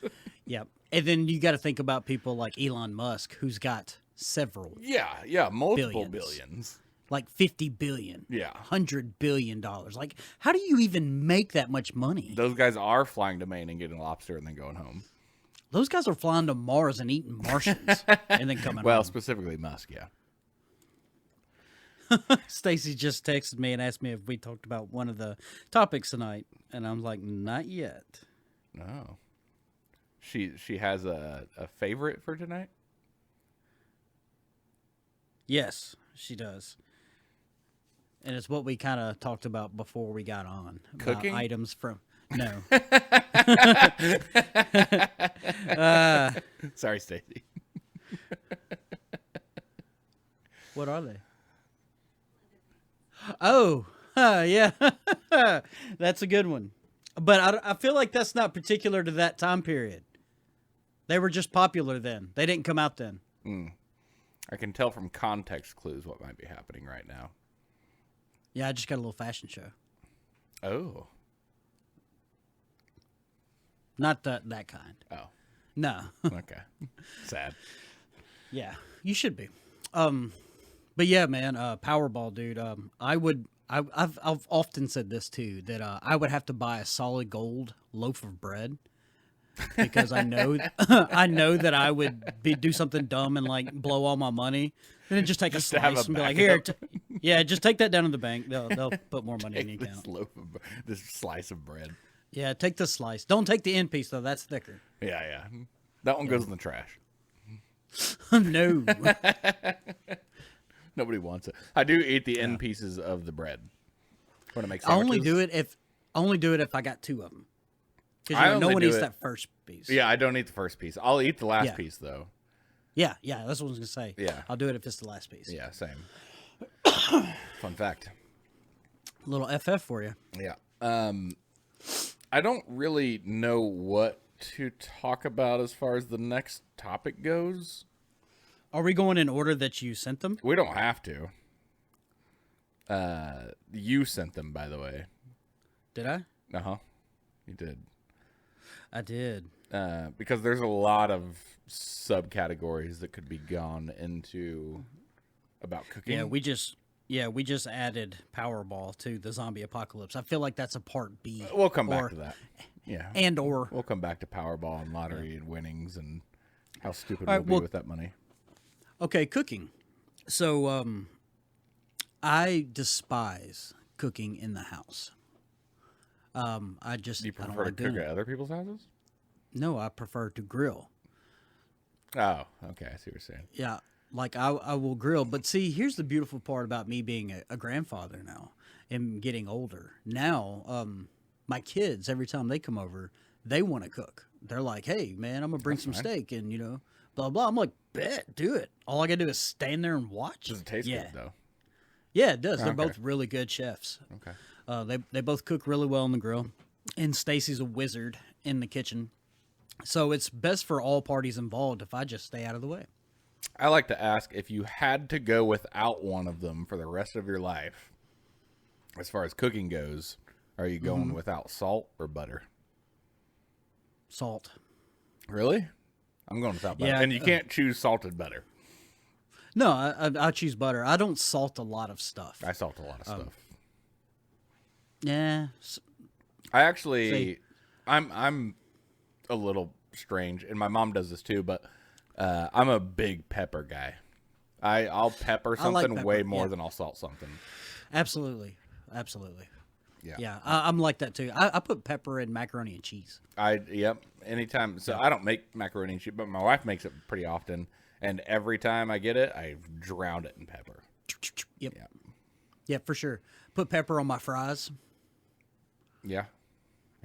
Yeah. And then you got to think about people like Elon Musk, who's got several, Yeah, multiple Billions. billions. like 50 billion, Yeah. $100 billion. Like, how do you even make that much money? Those guys are flying to Maine and getting lobster and then going home. Those guys are flying to Mars and eating Martians and then coming Well, home. specifically Musk, yeah. Stacy just texted me and asked me if we talked about one of the topics tonight, and I'm like, not yet. No. She has a favorite for tonight? Yes, she does. And it's what we kind of talked about before we got on. About Cooking? items from... No. Sorry, Stacy. What are they? Oh, yeah. That's a good one. But I feel like that's not particular to that time period. They were just popular then. They didn't come out then. I can tell from context clues what might be happening right now. Yeah, I just got a little fashion show. Oh. Not that kind. Oh. No. Okay. Sad. Yeah, you should be. But yeah, man, Powerball, dude. I've often said this too, that I would have to buy a solid gold loaf of bread because I know I know that I would do something dumb and like blow all my money, and then just take Just a to have slice a and be like, here, backup. yeah, just take that down to the bank. They'll put more money in the This account. this slice of bread. Yeah, take the slice. Don't take the end piece though. That's thicker. Yeah, yeah. That one goes in the trash. No. Nobody wants it. I do eat the end pieces of the bread when I make I sandwiches. only do it if I got two of them. Because I no only one do eats it- that first piece. Yeah, I don't eat the first piece. I'll eat the last Yeah. piece though. Yeah, that's what I was gonna say. Yeah. I'll do it if it's the last piece. Yeah, same. Fun fact. A little FF for you. Yeah. I don't really know what to talk about as far as the next topic goes. Are we going in order that you sent them? We don't have to. You sent them, by the way. Did I? Uh-huh. You did. I did. Because there's a lot of subcategories that could be gone into about cooking. Yeah, we just added Powerball to the zombie apocalypse. I feel like that's a part B. We'll come back to that. Yeah. Or We'll come back to Powerball and lottery and winnings and how stupid All right, we'll well- be with that money. okay, cooking. So I despise cooking in the house. Do you I don't prefer to like cook doing at it. other people's houses? No, I prefer to grill. Oh, okay. I see what you're saying. Yeah, like I will grill. But see, here's the beautiful part about me being a grandfather now and getting older. Now, my kids, every time they come over, they want to cook. They're like, hey, man, I'm going to bring some fine. steak and, blah, blah. I'm like, bet, do it. All I got to do is stand there and watch. Does it taste yeah. good, though? Yeah, it does. They're Okay. both really good chefs. Okay. They both cook really well on the grill, and Stacy's a wizard in the kitchen. So it's best for all parties involved if I just stay out of the way. I like to ask if you had to go without one of them for the rest of your life, as far as cooking goes, are you going without salt or butter? Salt. Really? I'm going without butter. Yeah, And you can't choose salted butter. No, I choose butter. I don't salt a lot of stuff. I salt a lot of stuff. Yeah. I actually, See. I'm a little strange, and my mom does this too, but I'm a big pepper guy. I'll pepper I like something pepper, way more yeah. than I'll salt something. Absolutely. Yeah. Yeah, I'm like that too. I put pepper in macaroni and cheese. Yep. Anytime. So I don't make macaroni and cheese, but my wife makes it pretty often. And every time I get it, I drown it in pepper. Yep. Yeah. Yeah, for sure. Put pepper on my fries. Yeah.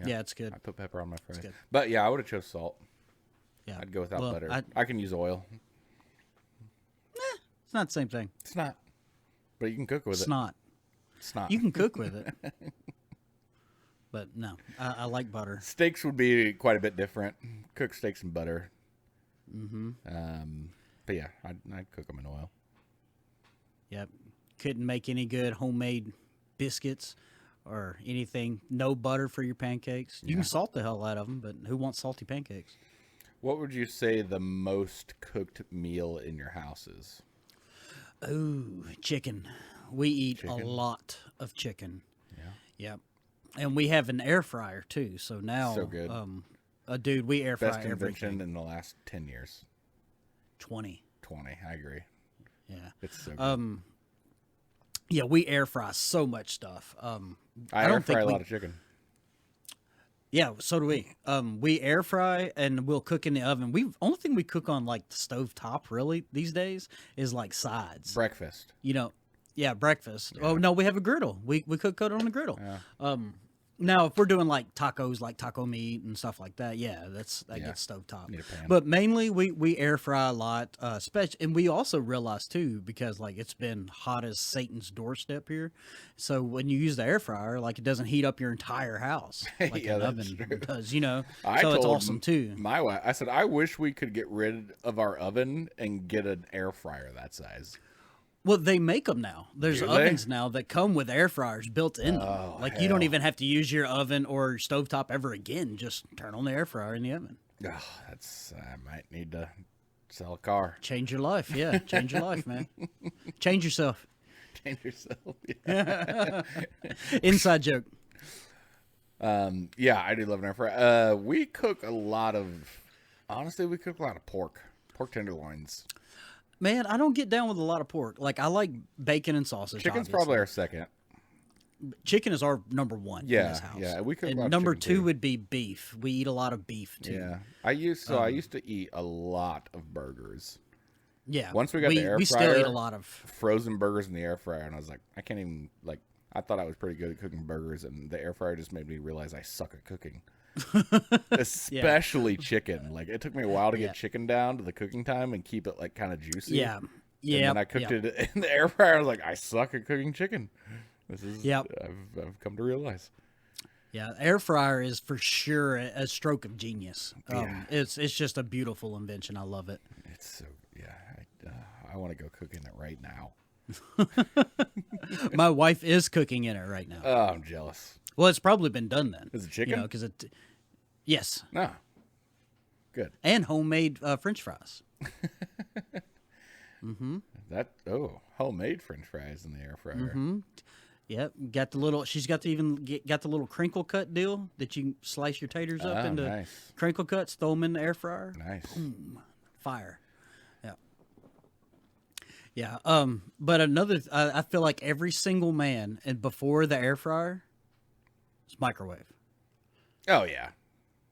Yeah, it's good. I put pepper on my fries. good. But yeah, I would have chose salt. Yeah. I'd go without Well, butter. I can use oil. It's not the same thing. It's not. But you can cook with It's it. not. It's not. You can cook with it. But no, I like butter. Steaks would be quite a bit different. Cook steaks in butter. But yeah, I'd cook them in oil. Yep. Couldn't make any good homemade biscuits or anything. No butter for your pancakes. You can salt the hell out of them, but who wants salty pancakes? What would you say the most cooked meal in your house is? Ooh, chicken. We eat Chicken? a lot of chicken. Yeah. Yep. And we have an air fryer too. So now, So good. Dude, we air fry Best invention everything. in the last 10 years. 20. 20, I agree. Yeah. It's so good. Yeah, we air fry so much stuff. I I air don't fry think a we. lot of chicken. Yeah, so do we. We air fry and we'll cook in the oven. Only thing we cook on like the stove top really these days is like sides. Breakfast. Yeah, breakfast. Oh no, we have a griddle. We cook it on the griddle. Yeah. Now, if we're doing like tacos, like taco meat and stuff like that, yeah, that gets stovetop. Need a pan. But mainly, we air fry a lot, and we also realize too, because like it's been hot as Satan's doorstep here. So when you use the air fryer, like it doesn't heat up your entire house like Yeah, an that's oven true. does. I So it's told awesome too. My wife, I said, I wish we could get rid of our oven and get an air fryer that size. Well, they make them now. There's Do they? ovens now that come with air fryers built in them. Oh, Like you don't hell. even have to use your oven or your stovetop ever again. Just turn on the air fryer in the oven. Oh, I might need to sell a car. Change your life. Yeah, change your life, man. Change yourself. Change yourself. Yeah. Inside joke. Yeah, I do love an air fryer. We cook a lot of pork tenderloins. Man, I don't get down with a lot of pork. Like I like bacon and sausage. Chicken's obviously. probably our second. Chicken is our number one in Yeah, this house. yeah, we cook a And lot of number chicken, two too. would be beef. We eat a lot of beef too. Yeah, I used to eat a lot of burgers. Yeah. Once we got the air we still fryer, eat a lot of. Frozen burgers in the air fryer, and I was like, I can't even like. I thought I was pretty good at cooking burgers, and the air fryer just made me realize I suck at cooking. Especially chicken. Like it took me a while to get Yeah. chicken down to the cooking time and keep it like kind of juicy. Yeah. And Yeah. then I cooked it in the air fryer. I was like, I suck at cooking chicken. This is. Yep. I've come to realize. Yeah, air fryer is for sure a stroke of genius. Yeah. It's just a beautiful invention. I love it. It's so yeah. I want to go cook in it right now. My wife is cooking in it right now. Oh, I'm jealous. Well, it's probably been done then. Is it chicken? Because yes, No. Good. and homemade French fries. Homemade French fries in the air fryer. Mm-hmm. Yep, got the little. She's got got the little crinkle cut deal that you slice your taters up Oh, into nice. crinkle cuts, throw them in the air fryer. Nice. Fire. Yeah. Yeah. But I feel like every single man and before the air fryer is microwave. Oh yeah.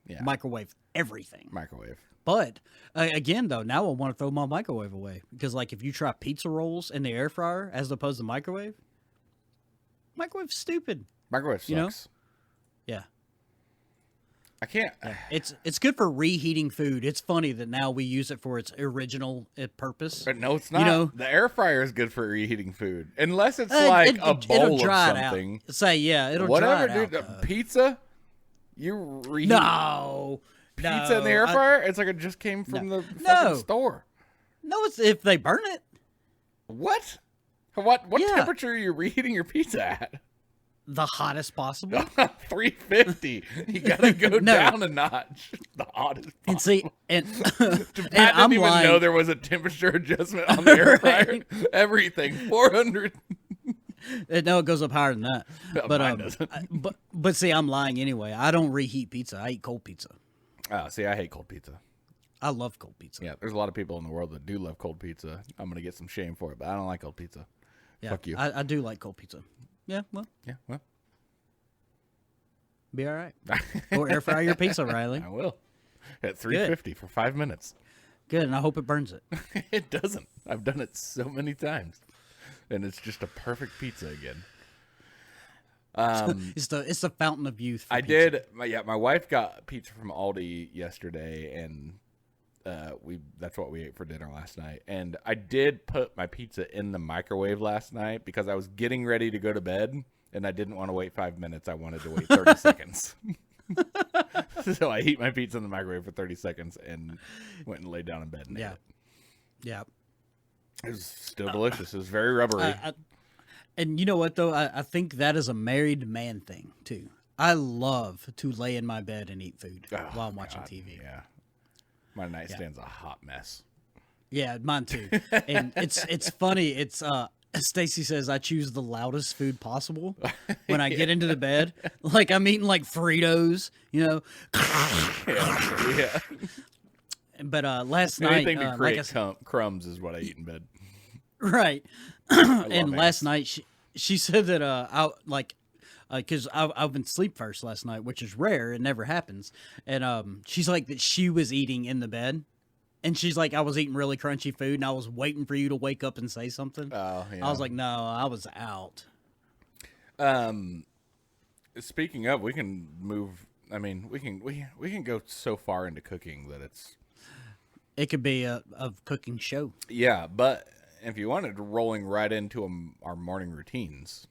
Yeah. Microwave everything. Microwave. But again, though, now I want to throw my microwave away because, like, if you try pizza rolls in the air fryer as opposed to microwave's stupid. Microwave sucks. You know? Yeah. I can't. It's good for reheating food. It's funny that now we use it for its original purpose. But no, it's not. You know- The air fryer is good for reheating food, unless it's Uh, like a it'll bowl of dry something. It out. Say it'll Whatever, dry it dude. out. Pizza. You reheat No. pizza in the air fryer. It's like it just came from the fucking No. store. No, it's if they burn it. What? What Yeah. temperature are you reheating your pizza at? The hottest possible. 350. You gotta go No. down a notch. The hottest. And see, and Pat I'm didn't even lying. know there was a temperature adjustment on the air fryer. Everything 400. No, it goes up higher than that. But Mine doesn't. but see, I'm lying anyway. I don't reheat pizza. I eat cold pizza. Oh, see, I hate cold pizza. I love cold pizza. Yeah, there's a lot of people in the world that do love cold pizza. I'm gonna get some shame for it, but I don't like cold pizza. Yeah, Fuck you. I do like cold pizza. Yeah, well, Yeah, well, be all right. Go air fry your pizza, Riley. I will. At 350 for 5 minutes. Good, and I hope it burns it. It doesn't. I've done it so many times, and it's just a perfect pizza again. It's the fountain of youth. For I pizza. did. My wife got pizza from Aldi yesterday, and that's what we ate for dinner last night. And I did put my pizza in the microwave last night because I was getting ready to go to bed, and I didn't want to wait 5 minutes. I wanted to wait 30 seconds. So I heat my pizza in the microwave for 30 seconds and went and laid down in bed and ate Yeah, it. yeah. It was still delicious. It was very rubbery. And you know what though? I think that is a married man thing too. I love to lay in my bed and eat food Oh, while I'm watching God, TV. Yeah. My nightstand's a hot mess. Yeah, mine too. And it's funny. It's Stacy says I choose the loudest food possible when I get into the bed. Like I'm eating like Fritos, you know. Yeah. But last night, Anything to like create I said, crumbs is what I eat in bed. right. I And love last ants. night she said that because I've been asleep first last night, which is rare. It never happens. And she's like that she was eating in the bed. And she's like, I was eating really crunchy food, and I was waiting for you to wake up and say something. Oh, yeah. I was like, no, I was out. Speaking of, we can move. I mean, we can go so far into cooking that it's It could be a cooking show. yeah. But if you wanted rolling right into our morning routines,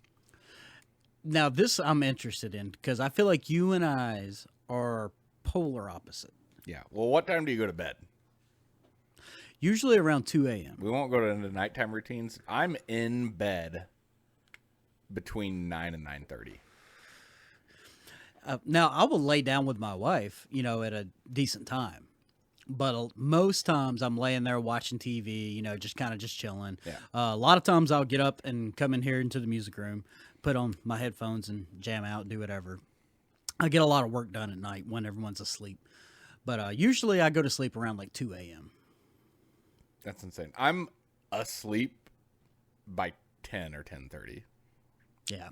Now, this I'm interested in because I feel like you and I's are polar opposite. yeah. Well, what time do you go to bed? Usually around 2 a.m. We won't go into nighttime routines. I'm in bed between 9 and 9:30. Now, I will lay down with my wife, at a decent time. But most times I'm laying there watching TV, just kind of just chilling. Yeah. A lot of times I'll get up and come in here into the music room, put on my headphones and jam out, do whatever. I get a lot of work done at night when everyone's asleep. But usually I go to sleep around like 2 a.m. That's insane. I'm asleep by 10 or 10:30. Yeah.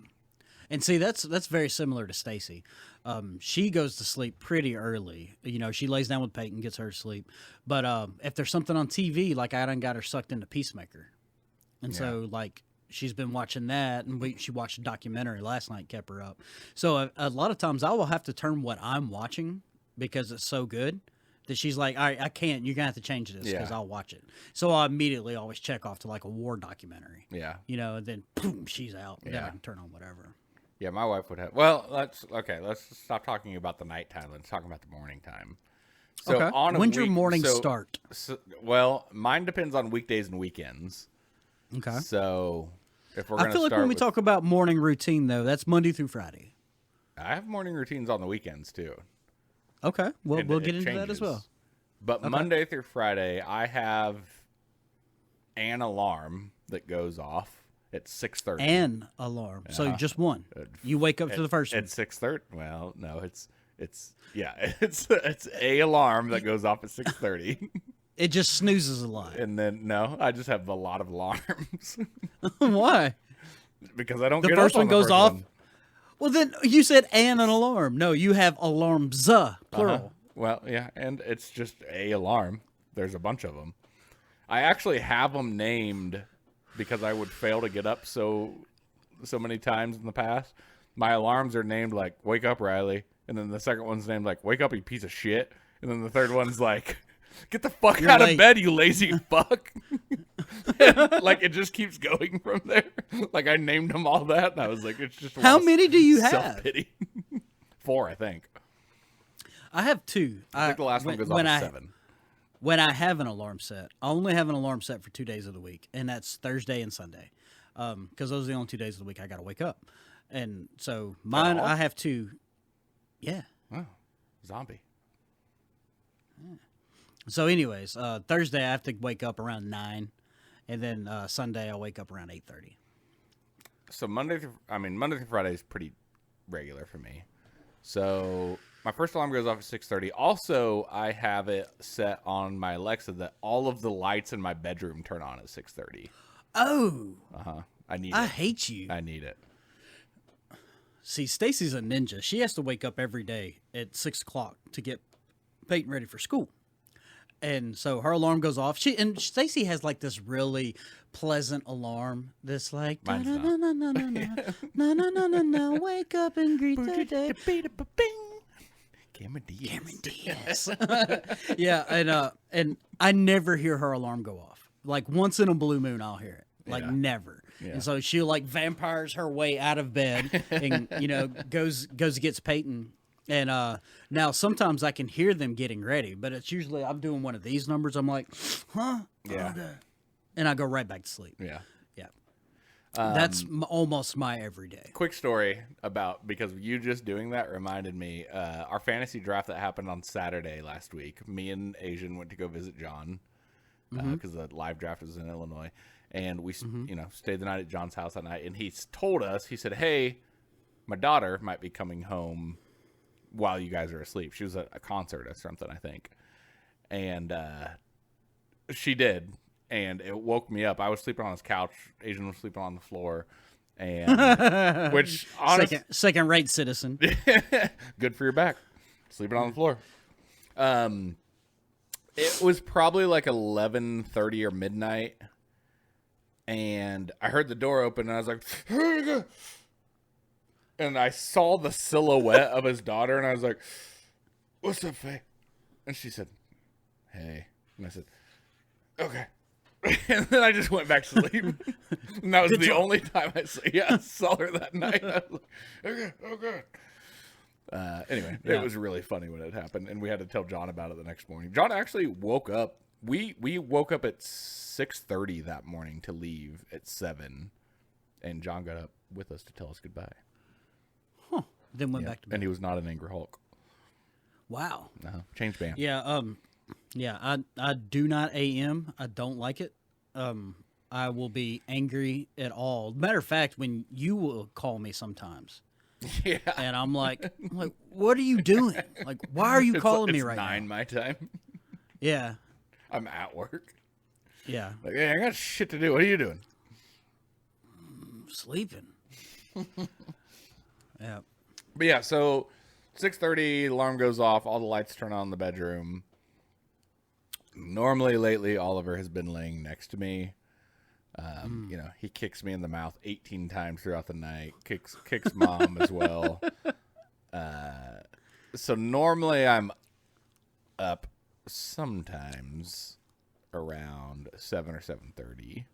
And see, that's very similar to Stacy. She goes to sleep pretty early. She lays down with Peyton, gets her to sleep. But if there's something on TV, like I done got her sucked into Peacemaker. And so, like, she's been watching that, and she watched a documentary last night, kept her up. So a lot of times I will have to turn what I'm watching because it's so good that she's like, all right, I can't. You're going to have to change this because I'll watch it. So I immediately always check off to like a war documentary. Yeah. And then boom, she's out. Yeah. Then I can turn on whatever. Yeah, my wife would have. Well, let's stop talking about the nighttime. Let's talk about the morning time. So Okay. on a When's your week- morning so- start? So, well, mine depends on weekdays and weekends. Okay. So if we're I gonna feel like start when we with- talk about morning routine, though, that's Monday through Friday. I have morning routines on the weekends too. Okay. Well, And we'll it get into that as changes. well. But Monday through Friday, I have an alarm that goes off at 6:30. An alarm. So just one. You wake up to the first one. At 6:30. Well, no, it's it's a alarm that goes off at 6:30. It just snoozes a lot. And then no, I just have a lot of alarms Why? because I don't The get first up on one the goes first off. one. Well, then you said an alarm. No, you have alarms, plural. Well, yeah, and it's just a alarm. There's a bunch of them. I actually have them named because I would fail to get up so many times in the past. My alarms are named like "Wake up, Riley," and then the second one's named like "Wake up, you piece of shit," and then the third one's like "Get the fuck You're out late. of bed, you lazy fuck." And, like it just keeps going from there. Like I named them all that, and I was like, "It's just a How lot of many do you have? self-pity." 4, I think. I have two. I think the last one goes off at 7. When I have an alarm set, I only have an alarm set for 2 days of the week, and that's Thursday and Sunday, because those are the only 2 days of the week I got to wake up. And so mine, all? I have two. Yeah. Oh, zombie. So, anyways, Thursday I have to wake up around 9, and then Sunday I wake up around 8:30. So Monday through Friday is pretty regular for me. So my first alarm goes off at 6:30. Also, I have it set on my Alexa that all of the lights in my bedroom turn on at 6:30. Oh, I need I it. hate you. I need it. See, Stacy's a ninja. She has to wake up every day at 6 o'clock to get Peyton ready for school. And so her alarm goes off. Stacy has like this really pleasant alarm that's like Mine's not. no no no no no no no no no no wake up and greet the day. Cameron Diaz. Cameron Diaz. Yeah, and I never hear her alarm go off. Like once in a blue moon, I'll hear it. Like Yeah. never. Yeah. And so she'll like vampires her way out of bed and goes and gets Peyton. And now sometimes I can hear them getting ready, but it's usually I'm doing one of these numbers. I'm like, huh? Yeah. Okay. And I go right back to sleep. Yeah. Yeah. That's almost my everyday. Quick story about because you just doing that reminded me our fantasy draft that happened on Saturday last week. Me and Asian went to go visit John because the live draft was in Illinois, and we stayed the night at John's house that night. And he told us, he said, "Hey, my daughter might be coming home while you guys are asleep. She was at a concert or something, I think, and she did." And it woke me up. I was sleeping on his couch. Asian was sleeping on the floor. And which honestly, Second rate citizen. good for your back. Sleeping on the floor. It was probably like 11:30 or midnight. And I heard the door open and I was like, and I saw the silhouette of his daughter, and I was like, "What's up, Faye?" And she said, "Hey," and I said, "Okay." And then I just went back to sleep. And that was the only time I saw her that night. I was like, "Okay, oh good." Anyway, it was really funny when it happened, and we had to tell John about it the next morning. John actually woke up. We woke up at 6:30 that morning to leave at 7, and John got up with us to tell us goodbye. Huh. Then went back to bed. And he was not an Angry Hulk. Wow. Changed band. Yeah. Yeah. I do not AM. I don't like it. I will be angry at all. Matter of fact, when you will call me sometimes. Yeah. And I'm like, what are you doing? Like, why are you calling me right now? It's 9 my time. Yeah. I'm at work. Yeah. Like, hey, I got shit to do. What are you doing? Sleeping. Yeah. But yeah, so 6:30, alarm goes off. All the lights turn on in the bedroom. Normally, lately, Oliver has been laying next to me. You know, he kicks me in the mouth 18 times throughout the night. Kicks Mom as well. So normally I'm up sometimes around 7 or 7:30.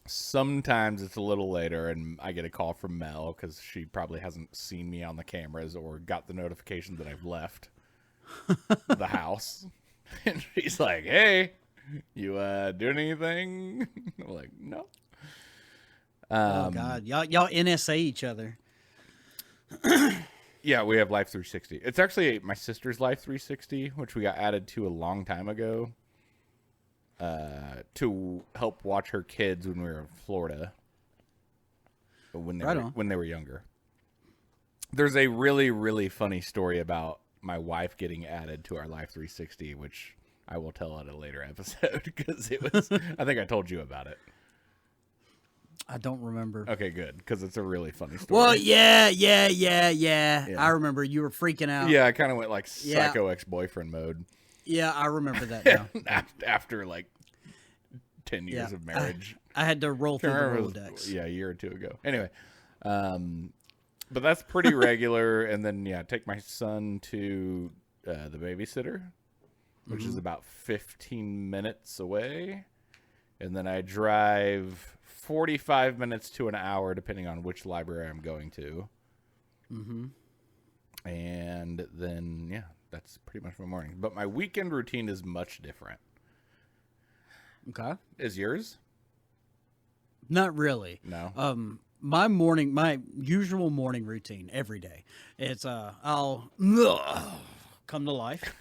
Sometimes it's a little later, and I get a call from Mel because she probably hasn't seen me on the cameras or got the notification that I've left the house. And she's like, "Hey, you doing anything?" I'm like, "No." Oh God, y'all NSA each other. Yeah, we have Life 360. It's actually my sister's Life 360, which we got added to a long time ago, to help watch her kids when we were in Florida, when they were younger. There's a really, really funny story about my wife getting added to our Life 360, which I will tell at a later episode because it was. I think I told you about it. I don't remember. Okay, good, because it's a really funny story. Well, yeah. I remember you were freaking out. Yeah, I kind of went like psycho ex-boyfriend mode. Yeah, I remember that now. After like 10 years of marriage. I had to roll through the Rolodex. Yeah, a year or two ago. Anyway, but that's pretty regular. And then, take my son to the babysitter, which is about 15 minutes away. And then I drive 45 minutes to an hour, depending on which library I'm going to. Mm-hmm. And then, that's pretty much my morning. But my weekend routine is much different. Okay. Is yours? Not really. No. My usual morning routine every day. It's I'll come to life,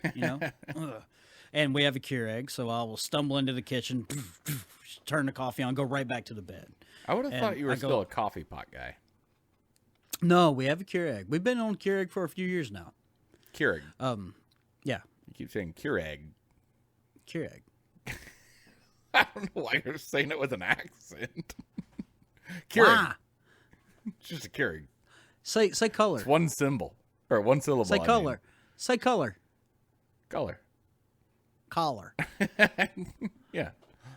and we have a Keurig, so I will stumble into the kitchen, turn the coffee on, go right back to the bed. I would have thought you were still a coffee pot guy. No, we have a Keurig. We've been on Keurig for a few years now. Keurig. Yeah. You keep saying Keurig. Keurig. I don't know why you're saying it with an accent. Keurig. Why? It's just a Keurig. Say color. It's one symbol. Or one syllable. Say color. Say color. Color. Collar. Yeah.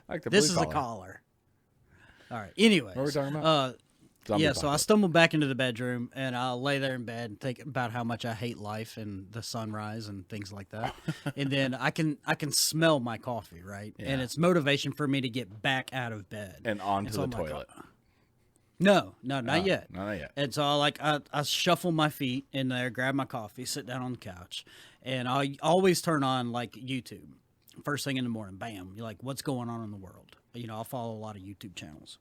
I like the This blue is collar. a collar. All right. Anyways. What were we talking about? So I stumble back into the bedroom and I'll lay there in bed and think about how much I hate life and the sunrise and things like that. And then I can smell my coffee, right? Yeah. And it's motivation for me to get back out of bed. And onto so the I'm like, toilet. No, not yet. Not yet. And so I shuffle my feet in there, grab my coffee, sit down on the couch, and I always turn on like YouTube. First thing in the morning, bam, you're like, what's going on in the world? I'll follow a lot of YouTube channels.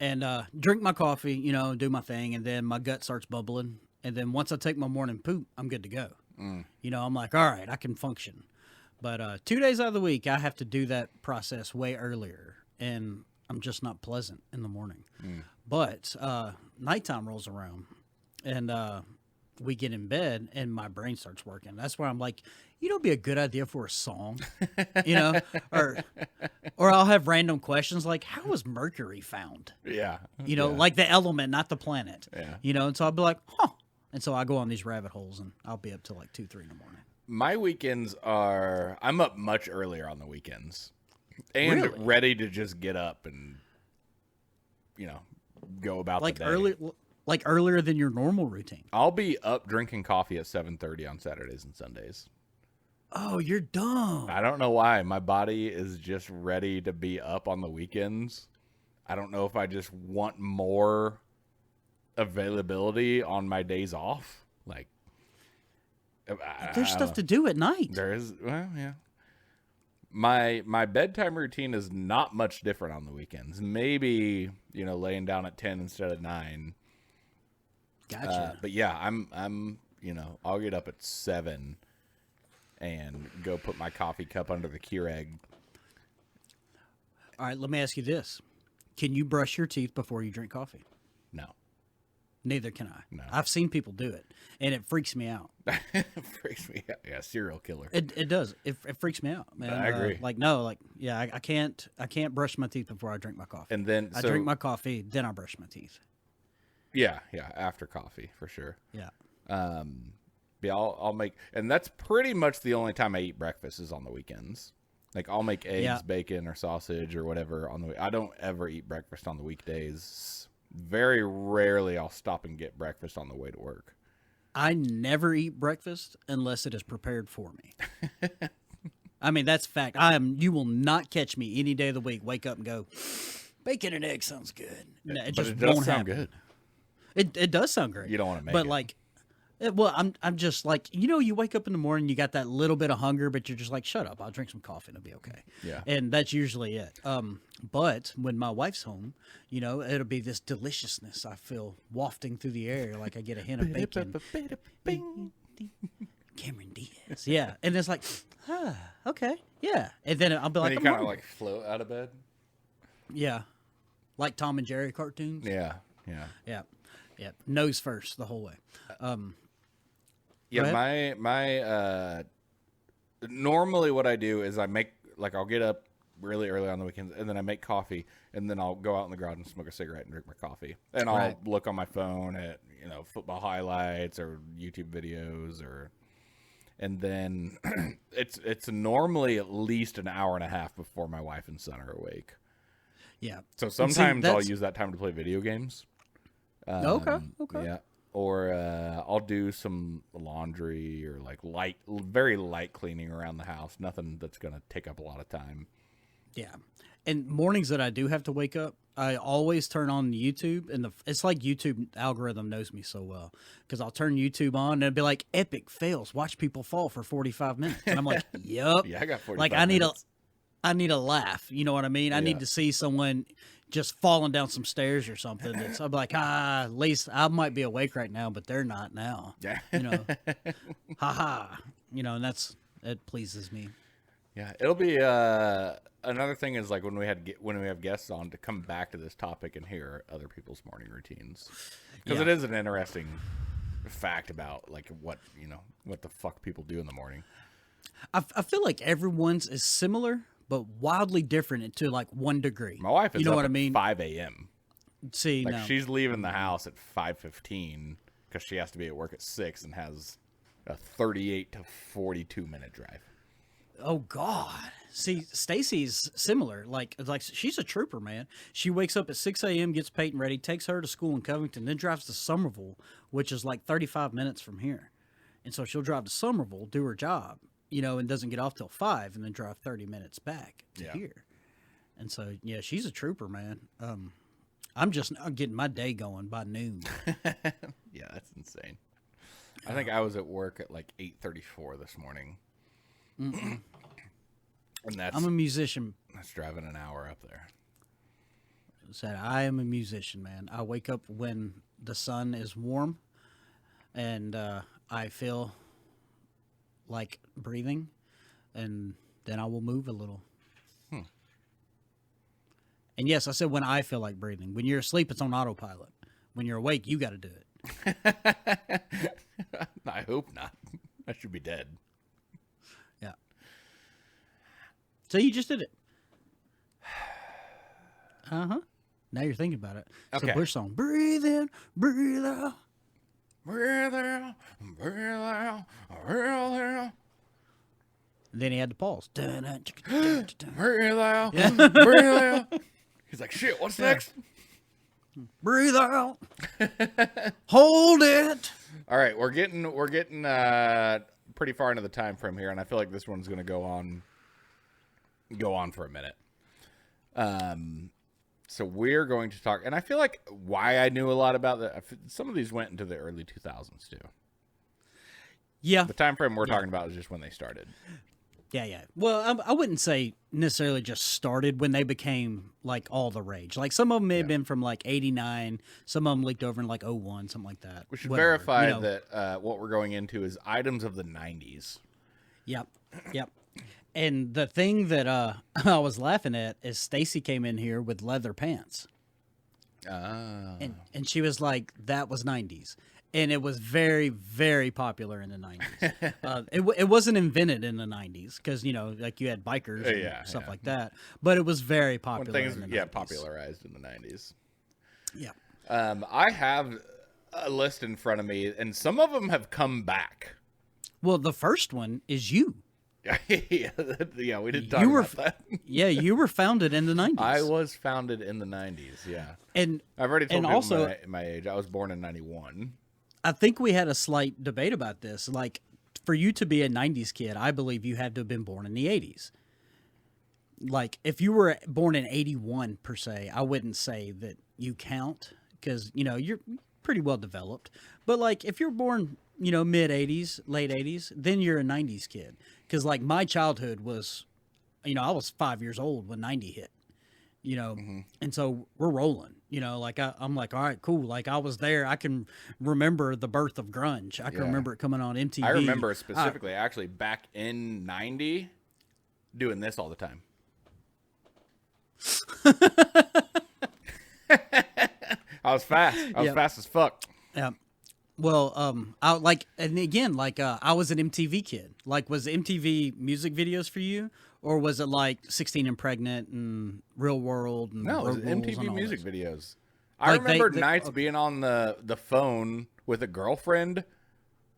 And drink my coffee, do my thing, and then my gut starts bubbling. And then once I take my morning poop, I'm good to go. I'm like, all right, I can function. But 2 days out of the week, I have to do that process way earlier, and I'm just not pleasant in the morning. But nighttime rolls around, and we get in bed, and my brain starts working. That's where I'm like, it'd be a good idea for a song, or I'll have random questions like, how was Mercury found? Yeah. Like the element, not the planet. Yeah. And so I'll be like, huh. And so I go on these rabbit holes, and I'll be up till like 2, 3 in the morning. My weekends I'm up much earlier on the weekends. And Really? ready to just get up and, go about Like the day. Like earlier than your normal routine. I'll be up drinking coffee at 7:30 on Saturdays and Sundays. Oh, you're dumb. I don't know why. My body is just ready to be up on the weekends. I don't know if I just want more availability on my days off. Like, There's stuff to do at night. There is, well, yeah. My bedtime routine is not much different on the weekends. Maybe, laying down at 10 instead of 9. Gotcha. But yeah, I'm I'll get up at 7 and go put my coffee cup under the Keurig. All right, let me ask you this. Can you brush your teeth before you drink coffee? No. Neither can I. No. I've seen people do it, and it freaks me out. Freaks me out. Yeah, serial killer. It does. It freaks me out, man. I agree. I can't brush my teeth before I drink my coffee. And then I drink my coffee, then I brush my teeth. Yeah, after coffee for sure. Yeah. Yeah, I'll make, and that's pretty much the only time I eat breakfast is on the weekends. Like I'll make eggs, bacon, or sausage or whatever on the. I don't ever eat breakfast on the weekdays. Very rarely I'll stop and get breakfast on the way to work. I never eat breakfast unless it is prepared for me. I mean, that's fact. You will not catch me any day of the week. Wake up and go, bacon and eggs sounds good. No, it just does won't sound happen. good. It does sound great. You don't want to make but it. like, well, I'm just like, you wake up in the morning, you got that little bit of hunger, but you're just like, shut up, I'll drink some coffee and it'll be okay. Yeah. And that's usually it. But when my wife's home, it'll be this deliciousness I feel wafting through the air, like I get a hint of bacon. Cameron Diaz. Yeah. And it's like, okay. Yeah. And then I'll be like, And you kind of like float out of bed. yeah. Like Tom and Jerry cartoons. Yeah. Yeah. Yeah. Nose first the whole way. Yeah, my normally what I do is I'll get up really early on the weekends and then I make coffee and then I'll go out in the garden and smoke a cigarette and drink my coffee. And I'll look on my phone at, football highlights or YouTube videos and then it's normally at least an hour and a half before my wife and son are awake. Yeah. So sometimes I'll use that time to play video games. Okay. Yeah. Or I'll do some laundry or like very light cleaning around the house. Nothing that's going to take up a lot of time. Yeah. And mornings that I do have to wake up, I always turn on YouTube. And it's like YouTube algorithm knows me so well. Because I'll turn YouTube on and it'll be like, epic fails. Watch people fall for 45 minutes. And I'm like, yep. Yeah, I got 45 like, minutes. I need a laugh. You know what I mean? I need to see someone just falling down some stairs or something. I'm like, at least I might be awake right now, but they're not now. Yeah. And it pleases me. Yeah, it'll be another thing is like when we have guests on to come back to this topic and hear other people's morning routines because it is an interesting fact about like what the fuck people do in the morning. I feel like everyone's is similar, but wildly different to like 1 degree. My wife is you know up what I at mean? 5 a.m. See, like no. she's leaving the house at 5:15 because she has to be at work at 6 and has a 38 to 42 minute drive. Oh God! See, Stacy's similar. Like she's a trooper, man. She wakes up at 6 a.m., gets Peyton ready, takes her to school in Covington, then drives to Somerville, which is like 35 minutes from here. And so she'll drive to Somerville, do her job, and doesn't get off till 5, and then drive 30 minutes back to here. And so, yeah, she's a trooper, man. I'm just now getting my day going by noon. Yeah, that's insane. I think I was at work at like 8:34 this morning. And I'm a musician. That's driving an hour up there. Said I am a musician, man. I wake up when the sun is warm, and I feel like breathing, and then I will move a little. And yes, I said when I feel like breathing. When you're asleep, it's on autopilot. When you're awake, you got to do it. I hope not. I should be dead. Yeah. So you just did it. Now you're thinking about it. It's a Bush song. Breathe in, breathe out. Breathe out, breathe out, breathe out. And then he had to pause. Breathe out, breathe out. He's like, shit, what's next? Breathe out. Hold it. All right, we're getting pretty far into the time frame here, and I feel like this one's going to go on for a minute. So we're going to talk, and I feel like why I knew a lot about some of these went into the early 2000s too. Yeah. The time frame we're talking about is just when they started. Yeah. Well, I wouldn't say necessarily just started when they became like all the rage. Like some of them may have been from like 89, some of them leaked over in like 01, something like that. We should verify that what we're going into is items of the 90s. Yep. And the thing that I was laughing at is Stacy came in here with leather pants. And she was like, that was 90s. And it was very, very popular in the 90s. It wasn't invented in the 90s because, like you had bikers and stuff like that. But it was very popular in the 90s. Popularized in the 90s. Yeah. I have a list in front of me, and some of them have come back. Well, the first one is you. Yeah, we didn't talk about that. Yeah, you were founded in the 90s. I was founded in the 90s, yeah. And I've already told you also, my age. I was born in 91. I think we had a slight debate about this. Like, for you to be a 90s kid, I believe you had to have been born in the 80s. Like, if you were born in 81, per se, I wouldn't say that you count because, you're pretty well developed. But, like, if you're born, mid-80s, late 80s, then you're a 90s kid. Because, like, my childhood was, I was 5 years old when 90 hit, and so we're rolling, like I'm like, all right, cool. Like I was there. I can remember the birth of grunge. I can remember it coming on MTV. I remember specifically, actually, back in 90, doing this all the time. I was fast. I was fast as fuck. Yeah. Well, I was an MTV kid. Like, was MTV music videos for you, or was it like 16 and Pregnant and Real World? And no, it was MTV music videos. I Like remember nights being on the phone with a girlfriend,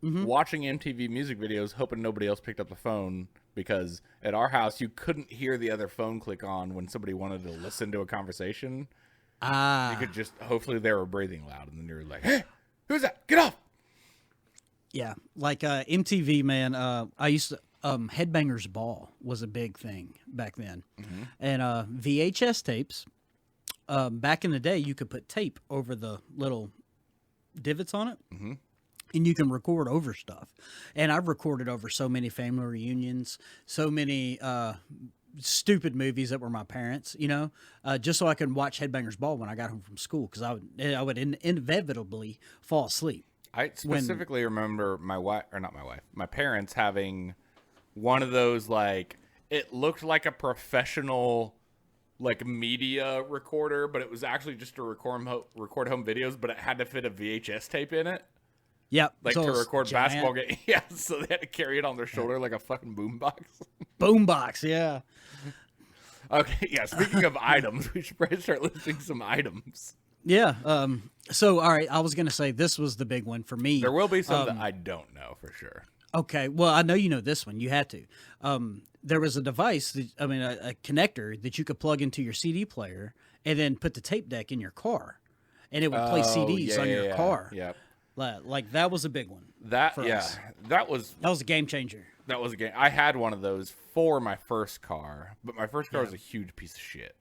watching MTV music videos, hoping nobody else picked up the phone because at our house you couldn't hear the other phone click on when somebody wanted to listen to a conversation. You could just hopefully they were breathing loud, and then you're like, "Hey, who's that? Get off!" Yeah, like MTV, man. I used to Headbangers Ball was a big thing back then, and VHS tapes. Back in the day, you could put tape over the little divots on it, and you can record over stuff. And I've recorded over so many family reunions, so many stupid movies that were my parents, just so I could watch Headbangers Ball when I got home from school because I would inevitably fall asleep. I specifically remember my parents having one of those, like, it looked like a professional, like, media recorder, but it was actually just to record home videos, but it had to fit a VHS tape in it. Yep. Like, to record basketball games. Yeah, so they had to carry it on their shoulder like a fucking boombox. Boombox, yeah. Okay, yeah, speaking of items, we should probably start listing some items. Yeah. So, all right, I was going to say this was the big one for me. There will be some that I don't know for sure. Okay. Well, I know you know this one. You had to. There was a device, a connector that you could plug into your CD player and then put the tape deck in your car. And it would play CDs on your car. Yep. Like, that was a big one. That was a game changer. That was a game. I had one of those for my first car, but my first car was a huge piece of shit.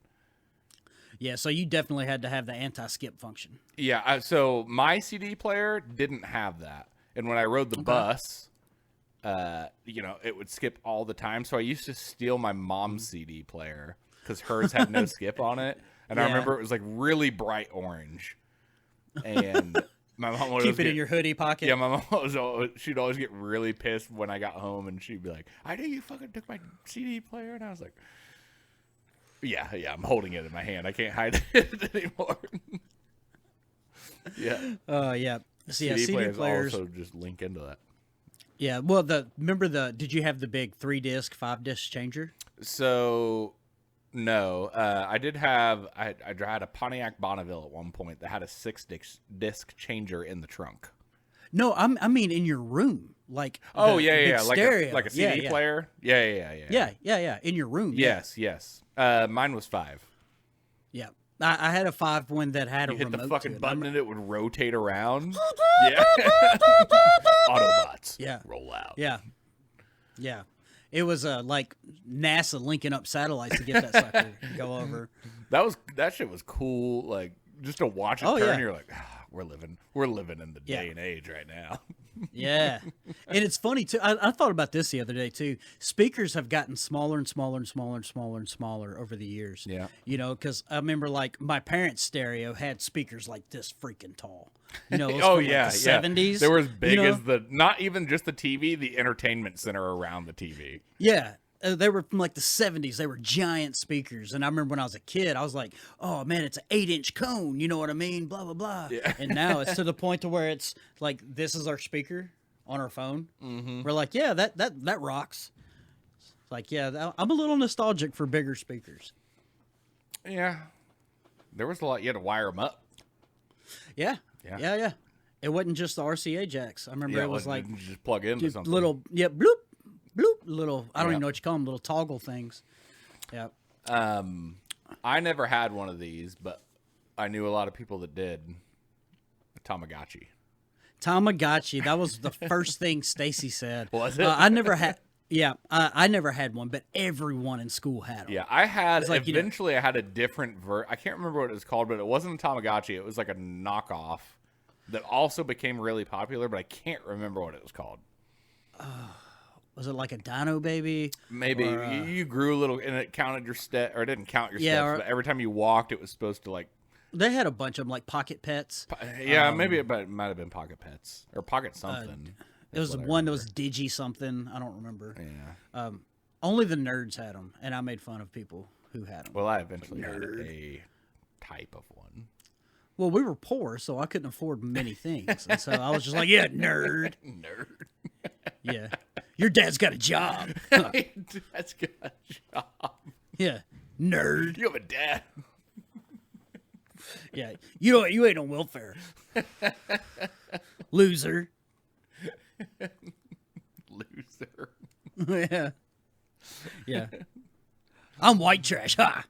Yeah, so you definitely had to have the anti-skip function. Yeah, so my CD player didn't have that. And when I rode the bus, it would skip all the time. So I used to steal my mom's CD player because hers had no skip on it. And I remember it was like really bright orange. And my mom would keep it in your hoodie pocket. Yeah, my mom she'd always get really pissed when I got home, and she'd be like, "I knew you fucking took my CD player," and I was like, "Yeah, I'm holding it in my hand. I can't hide it anymore." Yeah. Yeah. So, CD players also just link into that. Yeah. Well, did you have the big 3-disc, 5-disc changer? So, no. I did have, I had a Pontiac Bonneville at one point that had a 6-disc changer in the trunk. No, I mean in your room. Like, yeah. Stereo. Like a CD player? Yeah. Yeah, in your room. Yes. Mine was 5. Yeah. I had a 5 one that had You a hit remote the fucking to it. button and it would rotate around. Yeah. Autobots. Yeah. Roll out. Yeah. Yeah. It was like NASA linking up satellites to get that sucker to go over. That shit was cool. Like just to watch it Oh, turn, yeah. you're like, we're living in the Yeah. day and age right now. Yeah. And it's funny too. I thought about this the other day too. Speakers have gotten smaller and smaller and smaller and smaller and smaller over the years. Yeah. You know, because I remember like my parents' stereo had speakers like this freaking tall. You know, it was Oh from, yeah, like the yeah. 70s. They were as big you know? as not even just the TV, the entertainment center around the TV. Yeah. They were from like the 70s. They were giant speakers. And I remember when I was a kid, I was like, oh man, it's an 8-inch cone. You know what I mean? Blah, blah, blah. Yeah. And now it's to the point to where it's like, this is our speaker on our phone. Mm-hmm. We're like, yeah, that rocks. It's like, yeah, I'm a little nostalgic for bigger speakers. Yeah. There was a lot. You had to wire them up. Yeah. Yeah. Yeah. Yeah. It wasn't just the RCA jacks. I remember it was like you just plug into just something. little, yeah, bloop, bloop, little, I don't Yeah. even know what you call them, little toggle things. Yeah. I never had one of these, but I knew a lot of people that did. A Tamagotchi. Tamagotchi. That was the first thing Stacy said. Was it? I never had. Yeah, I never had one, but everyone in school had them. Yeah, I had. like, you know- Eventually, I had a different I can't remember what it was called, but it wasn't a Tamagotchi. It was like a knockoff that also became really popular, but I can't remember what it was called. Was it like a Dino Baby? Maybe Or, you grew a little, and it counted your step, or it didn't count your Yeah, steps. or- But every time you walked, it was supposed to like. They had a bunch of them, like Pocket Pets. Yeah, maybe it might have been Pocket Pets or Pocket something. There was what I one that was Digi something. I don't remember. Yeah. Only the nerds had them, and I made fun of people who had them. Well, I eventually had a type of one. Well, we were poor, so I couldn't afford many things, and so I was just like, "Yeah, nerd, Nerd. yeah, your dad's got a job, That's good job. yeah, nerd, You have a dad. yeah, you ain't on welfare, loser." Loser. Yeah. Yeah. I'm white trash, huh?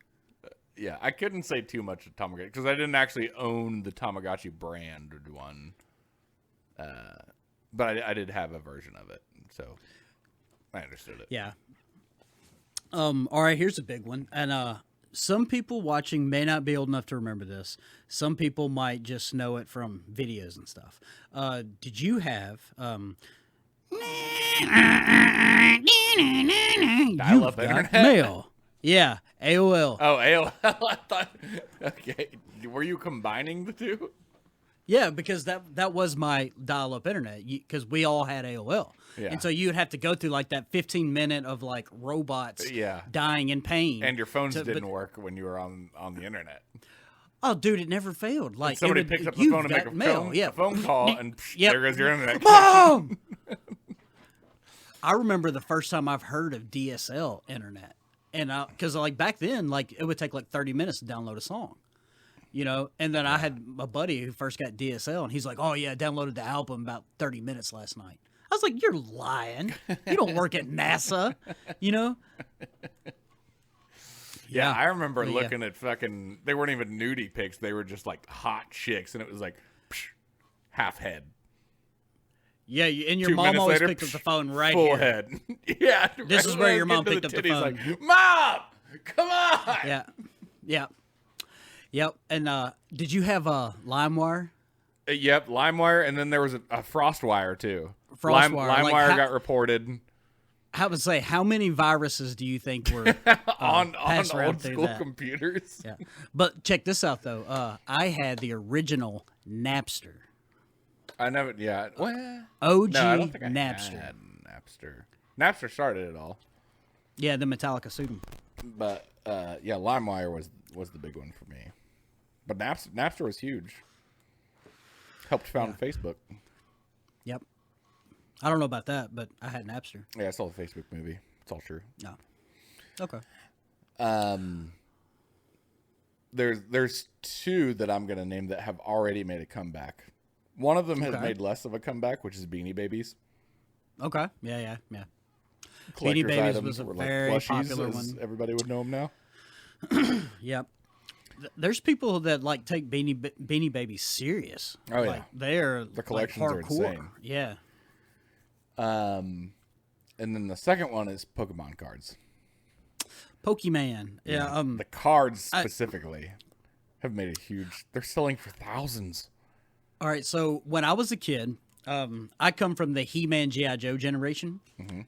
Yeah, I couldn't say too much of Tamagotchi because I didn't actually own the Tamagotchi brand one. But I did have a version of it, so I understood it. Yeah. All right, here's a big one. And some people watching may not be old enough to remember this. Some people might just know it from videos and stuff. Did you have Dial-up got internet? mail? Yeah, AOL. Oh, AOL. I thought. Okay, were you combining the two? Yeah, because that was my dial-up internet. Because we all had AOL, Yeah. and so you'd have to go through like that 15 minute of like robots, Yeah. dying in pain, And your phones to- didn't but- work when you were on the internet. Oh, dude, it never failed. Like Somebody it would, picks up the "You've phone and make got a mail. phone, Yeah, a phone call, and Yep. there goes your internet. Mom! I remember the first time I've heard of DSL internet, and because like back then, like it would take like 30 minutes to download a song, you know. And then I had a buddy who first got DSL, and he's like, "Oh yeah, I downloaded the album about 30 minutes last night." I was like, "You're lying. You don't work at NASA, you know." Yeah, I remember Yeah. looking at fucking. They weren't even nudie pics. They were just like hot chicks, and it was like psh, half head. Yeah, and your 2 mom minutes always later, picked up the phone right full here. head. Yeah, This is right where when I your was mom getting picked to up the titties, phone. Like, Mom, come on. Yeah, yeah, yep. And did you have a LimeWire? Yep, LimeWire, and then there was a FrostWire too. FrostWire, LimeWire like how- got reported I would say, how many viruses do you think were on passed around old through school that? computers. Yeah, but check this out though. I had the original Napster. I never. Yeah. Well, OG no, I don't think I Napster. had Napster. Napster started it all, Yeah, the Metallica sued him. but yeah, LimeWire was the big one for me. But Napster was huge. Helped found Facebook. Yep. I don't know about that, but I had Napster. Yeah, I saw the Facebook movie. It's all true. No. Okay. There's two that I'm gonna name that have already made a comeback. One of them has Okay. made less of a comeback, which is Beanie Babies. Okay. Yeah. Beanie Collector's Babies items was a were very plushies, popular as one. everybody would know them now. Yep. there's people that like take Beanie Babies serious. Oh, like, yeah. they're The collections are hardcore. insane. Yeah. And then the second one is Pokemon cards. Pokemon. Yeah. The cards specifically have made a huge. They're selling for thousands. All right. So when I was a kid, I come from the He-Man G.I. Joe generation,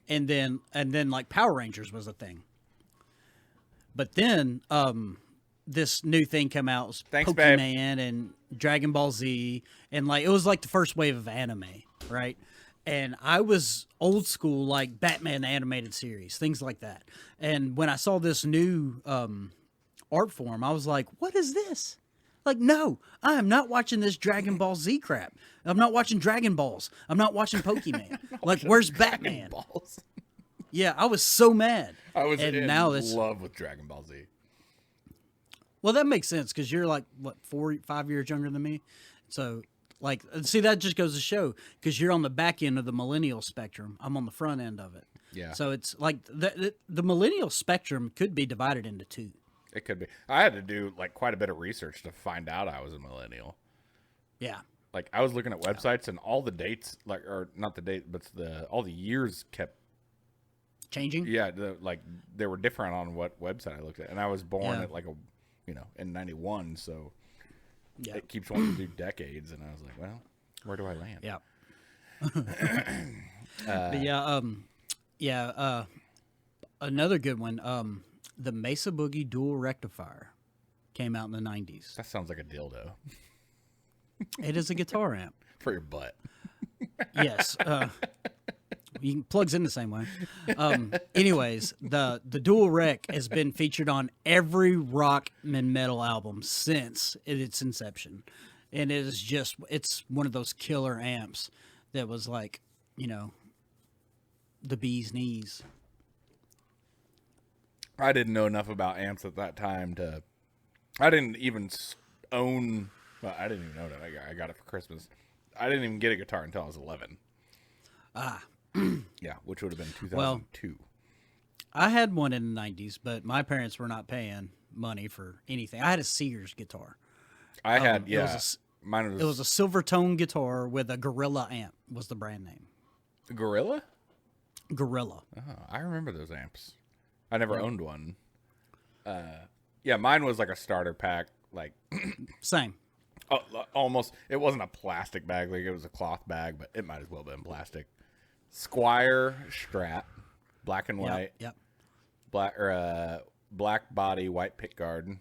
and then like Power Rangers was a thing. But then this new thing came out, was Thanks, Pokemon babe. and Dragon Ball Z, and like it was like the first wave of anime, right? And I was old school, like Batman the animated series, things like that. And when I saw this new art form, I was like, "What is this?" Like, no, I am not watching this Dragon Ball Z crap. I'm not watching Dragon Balls. I'm not watching Pokemon. Like, where's Batman? Balls. Yeah, I was so mad. I was and in now it's love with Dragon Ball Z. well, that makes sense because you're like what 5 years younger than me, so like see that just goes to show because you're on the back end of the millennial spectrum. I'm on the front end of it. Yeah. So it's like the millennial spectrum could be divided into two. It could be. I had to do like quite a bit of research to find out I was a millennial. Yeah. Like I was looking at websites and all the dates, like or not the date, but all the years kept. Changing. Yeah, they were different on what website I looked at, and I was born Yeah. at like in '91, so Yeah. it keeps wanting to do decades, and I was like, well, where do I land? Yeah. But yeah, another good one. The Mesa Boogie Dual Rectifier came out in the 90s. That sounds like a dildo It is a guitar amp. for your butt. Yes. Plugs in the same way. Anyways, the Dual Rec has been featured on every rock and metal album since its inception. And it's one of those killer amps that was like, the bee's knees. I didn't know enough about amps at that time I didn't even own. Well, I didn't even know that. I got it for Christmas. I didn't even get a guitar until I was 11. Yeah, which would have been 2002. I had one in the 90s, but my parents were not paying money for anything. I had a Sears guitar. I had, it was a- mine was It was a silver tone guitar with a Gorilla amp was the brand name. Gorilla. Gorilla. Oh, I remember those amps. I never owned one. Yeah, mine was like a starter pack, like Same. almost. It wasn't a plastic bag, like it was a cloth bag, but it might as well have been plastic. Squire Strat, black and white, Yep. black body, white pick guard,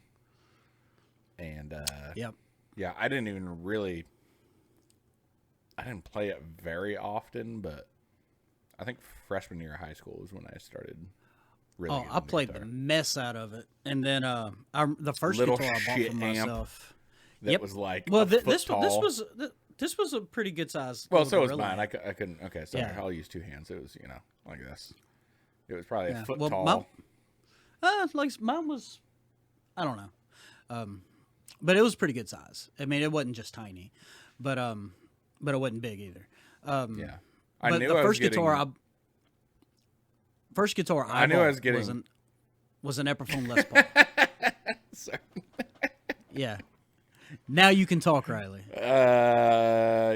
and Yep. yeah, I didn't play it very often, but I think freshman year of high school was when I started really. Oh, getting I on the played guitar. the mess out of it, and then the first Little guitar I bought shit for amp. myself. That was like Well, a foot this tall. was a pretty good size. Well, little so was Gorilla mine. amp. I couldn't. Okay, sorry. Yeah. I'll use two hands. It was like this. It was probably Yeah. a foot Well, tall. like mine was, I don't know, but it was pretty good size. I mean, it wasn't just tiny, but it wasn't big either. Yeah, I But knew the I was first getting. guitar I knew I bought was getting- was an Epiphone Les Paul. Sorry. Yeah. Now you can talk, Riley.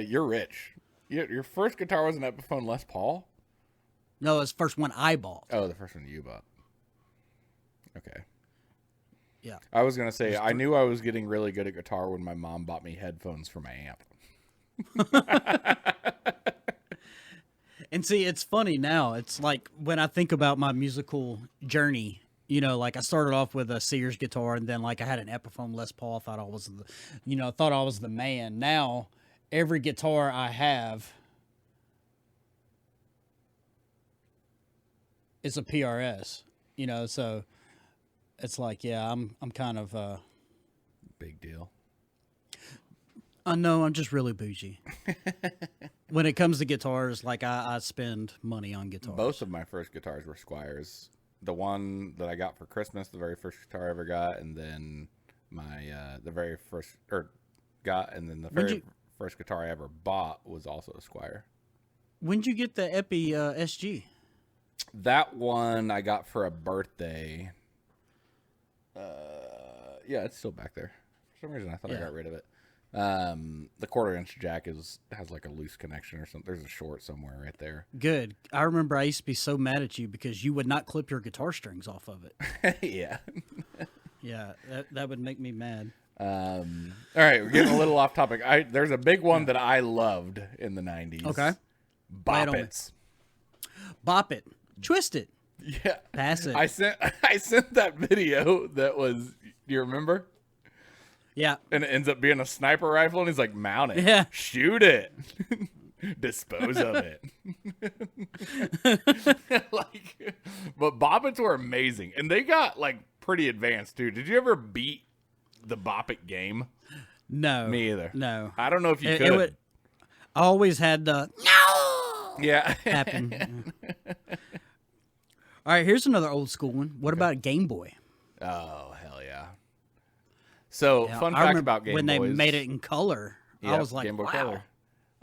You're rich. Your first guitar was an Epiphone Les Paul. No, it's the first one I bought. Oh, the first one you bought. Okay. Yeah. I was gonna say I knew I was getting really good at guitar when my mom bought me headphones for my amp. And see, it's funny now. It's like when I think about my musical journey, like I started off with a Sears guitar and then like I had an Epiphone Les Paul. I thought I was the man. Now, every guitar I have is a PRS, so it's like, yeah, I'm kind of, Big deal. I know I'm just really bougie. When it comes to guitars, like I spend money on guitars. Both of my first guitars were Squires. The one that I got for Christmas, the very first guitar I ever got, and then the very first first guitar I ever bought was also a Squire. When'd you get the Epi SG? That one I got for a birthday. Yeah, it's still back there. For some reason, I thought I got rid of it. The 1/4-inch jack has like a loose connection or something. There's a short somewhere right there. Good. I remember I used to be so mad at you because you would not clip your guitar strings off of it. Yeah. Yeah, that would make me mad. All right, we're getting a little off topic. There's a big one that I loved in the 90s. Okay. Bop It. Bop It. Twist It. Yeah. Pass It. I sent that video that was, do you remember? Yeah. And it ends up being a sniper rifle, and he's like, mount it. Yeah. Shoot it. Dispose of it. But Bop Its were amazing. And they got, like, pretty advanced, too. Did you ever beat the Bop It game? No. Me either. No. I don't know if you could. I always had the no Yeah. happen. All right, here's another old school one. What about Game Boy? Oh, hell yeah. So, Yeah, fun I fact remember about Game when Boys. they made it in color. I was like, Game Boy wow.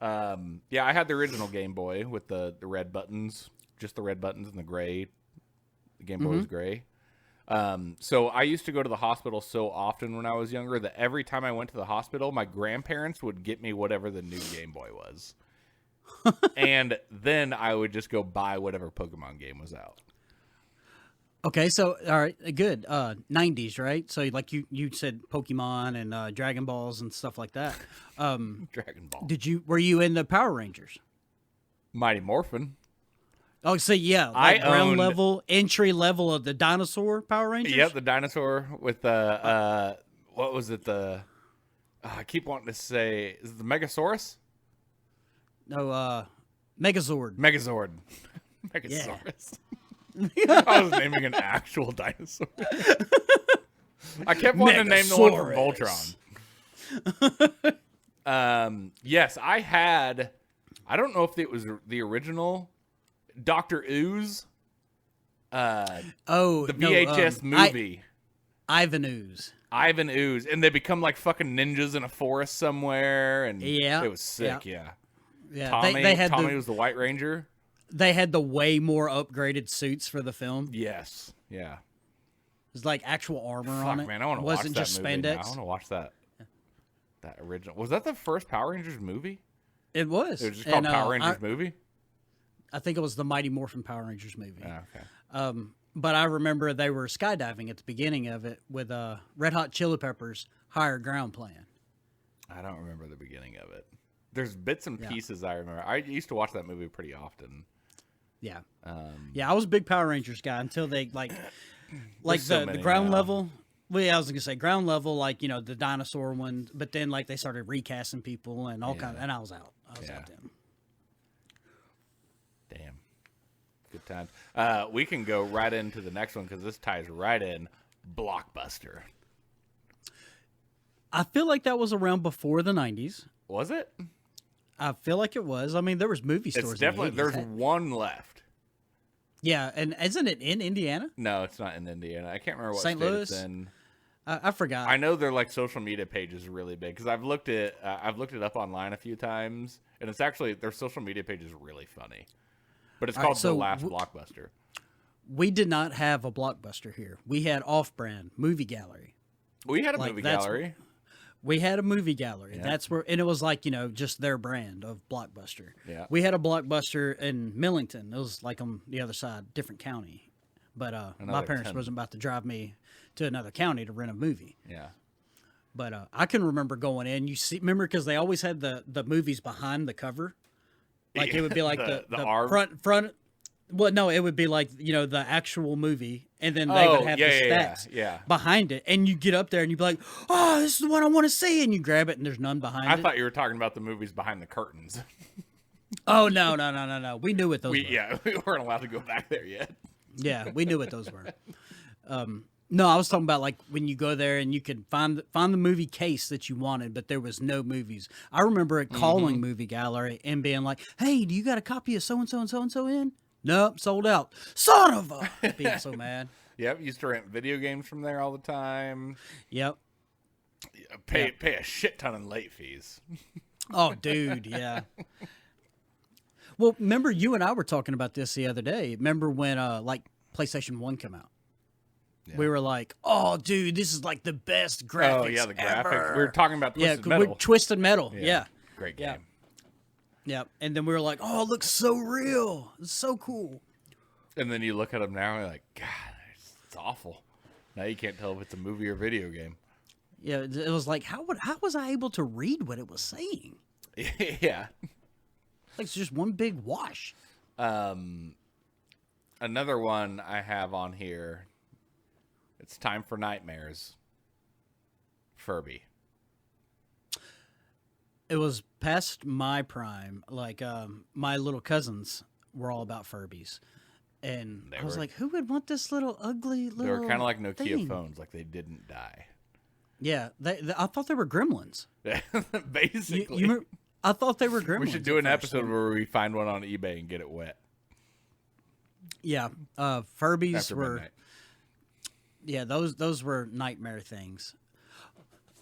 Color. Yeah, I had the original Game Boy with the red buttons, just the red buttons and the gray. The Game Boy was gray. So I used to go to the hospital so often when I was younger that every time I went to the hospital, my grandparents would get me whatever the new Game Boy was. And then I would just go buy whatever Pokemon game was out. Okay, so all right, good. 90s, right? So like you said Pokemon and Dragon Balls and stuff like that. Dragon Ball. Were you in the Power Rangers? Mighty Morphin. Oh, so yeah, like I ground owned- level, entry level of the dinosaur Power Rangers. Yep, the dinosaur with the what was it? I keep wanting to say, is it the Megasaurus? No, Megazord. Megazord. Megasaurus. I was naming an actual dinosaur. I kept wanting to name the one from Voltron. Yes, I had. I don't know if it was the original Dr. Ooze. The VHS movie. Ivan Ooze. Ivan Ooze, and they become like fucking ninjas in a forest somewhere, and it was sick. Yeah. Tommy. Tommy was the White Ranger. They had the way more upgraded suits for the film. Yes. Yeah. There's like actual armor Fuck, on it. man, I want to It watch wasn't that just movie now. spandex. I want to watch that. That original. Was that the first Power Rangers movie? It was. It was just called Power Rangers movie? I think it was the Mighty Morphin Power Rangers movie. Oh, okay. But I remember they were skydiving at the beginning of it with Red Hot Chili Peppers' Higher Ground Plan. I don't remember the beginning of it. There's bits and pieces I remember. I used to watch that movie pretty often. Yeah. I was a big Power Rangers guy until they like the ground level. Well, yeah, I was gonna say ground level, like the dinosaur one, but then like they started recasting people and all kind of, and I was out. I was out then. Damn. Good times. We can go right into the next one because this ties right in. Blockbuster. I feel like that was around before the 90s. Was it? I feel like it was. I mean, there was movie stores. It's definitely, in the 80s. there's one left. Yeah, and isn't it in Indiana? No, it's not in Indiana. I can't remember what St. state Louis? it's in. I forgot. I know their like social media page is really big because I've looked it up online a few times, and it's actually their social media page is really funny. But it's called The Last Blockbuster. We did not have a Blockbuster here. We had Off-Brand Movie Gallery. We had a movie gallery. We had a movie gallery. Yeah. That's where, and it was like just their brand of Blockbuster. Yeah. We had a Blockbuster in Millington. It was like on the other side, different county. But my parents wasn't about to drive me to another county to rent a movie. Yeah. But I can remember going in. Remember because they always had the movies behind the cover. Like it would be like the front. Well, no, it would be like the actual movie, and then they would have the stacks behind it, and you get up there and you'd be like, "Oh, this is the one I want to see," and you grab it, and there's none behind it. I thought you were talking about the movies behind the curtains. Oh no! We knew what those were. Yeah, we weren't allowed to go back there yet. Yeah, we knew what those were. No, I was talking about like when you go there and you could find the movie case that you wanted, but there was no movies. I remember calling Movie Gallery and being like, "Hey, do you got a copy of so and so and so and so in?" Nope, sold out. Son of a! Being so mad. Yep, used to rent video games from there all the time. Yep. Pay a shit ton in late fees. Oh, dude, yeah. Well, remember you and I were talking about this the other day. Remember when like PlayStation 1 came out? we were like, "Oh, dude, this is like the best graphics." Oh yeah, the graphics. ever. We were talking about Twisted Metal. Twisted Metal. Yeah. Great game. Yeah. Yeah. And then we were like, "Oh, it looks so real. It's so cool." And then you look at them now and you're like, God, it's awful. Now you can't tell if it's a movie or video game. Yeah, it was like, how was I able to read what it was saying? Yeah. Like it's just one big wash. Another one I have on here. It's Time for Nightmares. Furby. It was past my prime. Like my little cousins were all about Furbies. And I was like, who would want this little ugly little They were kind of like Nokia thing? phones, like they didn't die. Yeah, I thought they were gremlins. Basically. I thought they were gremlins. We should do an episode where we find one on eBay and get it wet. Yeah, Furbies After were. midnight. Yeah, those were nightmare things.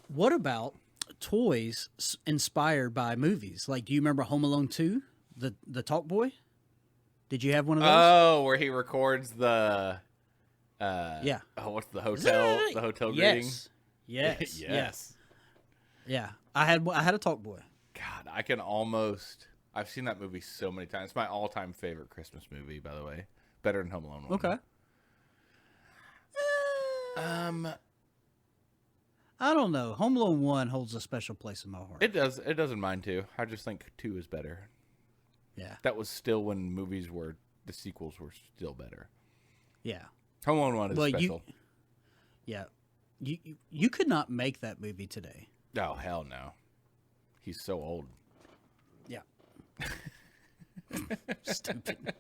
What about toys inspired by movies? Like, do you remember Home Alone 2, the Talk Boy? Did you have one of those? Oh, where he records the. Yeah. Oh, what's the hotel? The hotel greeting. Yes. Yes. Yeah. I had a Talk Boy. God, I've seen that movie so many times. It's my all-time favorite Christmas movie, by the way. Better than Home Alone 1. Okay. I don't know. Home Alone 1 holds a special place in my heart. It does. It does in mine too. I just think 2 is better. Yeah. That was still when the sequels were still better. Yeah. Home Alone 1 is special. You could not make that movie today. Oh, hell no. He's so old. Yeah. Stupid.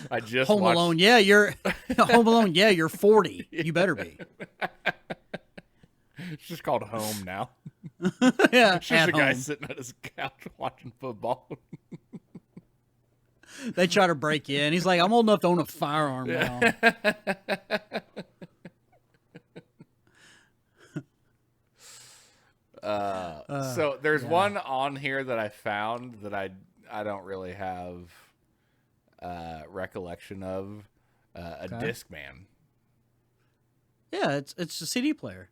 I just Home watched... Alone. Yeah, you're Home Alone. Yeah, you're 40. You better be. It's just called Home now. Yeah, It's just a guy sitting at his couch watching football. They try to break in. He's like, I'm old enough to own a firearm now. So there's one on here that I found that I don't really have recollection of. A Discman. Yeah, it's a CD player.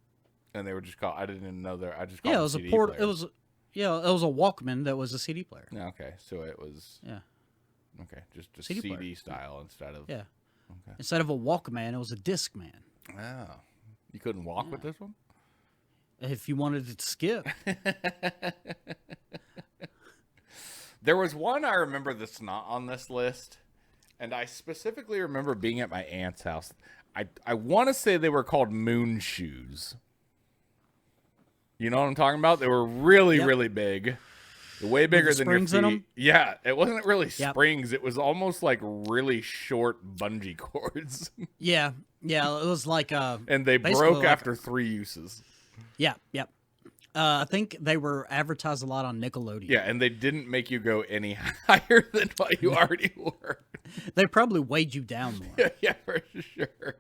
And they were just called. I didn't even know there. I just called Yeah, it was CD a port. players. It was a Walkman that was a CD player. Yeah, okay, so it was. Yeah. Okay, just CD CD player. style instead of. Yeah. Okay. Instead of a Walkman, it was a Discman. Oh, you couldn't walk with this one? If you wanted it to skip. There was one I remember that's not on this list, and I specifically remember being at my aunt's house. I want to say they were called moon shoes. You know what I'm talking about? They were really big. Way bigger than your springs in feet. 'em? Yeah, it wasn't really Yep. springs. It was almost like really short bungee cords. Yeah. Yeah, it was like And they basically broke like after 3 uses. Yeah, yep. I think they were advertised a lot on Nickelodeon. Yeah, and they didn't make you go any higher than what you already were. They probably weighed you down more. Yeah, for sure.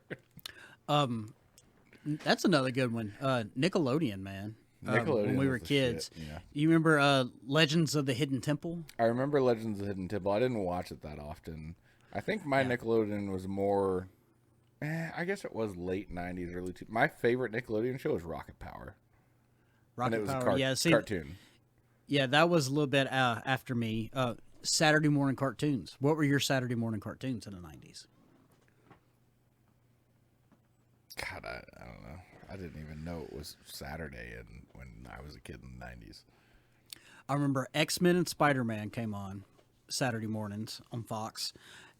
That's another good one. Nickelodeon, man. Nickelodeon when we was were the kids. shit, yeah. You remember Legends of the Hidden Temple? I remember Legends of the Hidden Temple. I didn't watch it that often. I think my Nickelodeon was more... I guess it was late 90s, early 2000s. My favorite Nickelodeon show was Rocket Power. Rocket And it was Power. a cartoon. Yeah, that was a little bit after me. Saturday morning cartoons. What were your Saturday morning cartoons in the 90s? God, I don't know. I didn't even know it was Saturday when I was a kid in the 90s. I remember X-Men and Spider-Man came on Saturday mornings on Fox.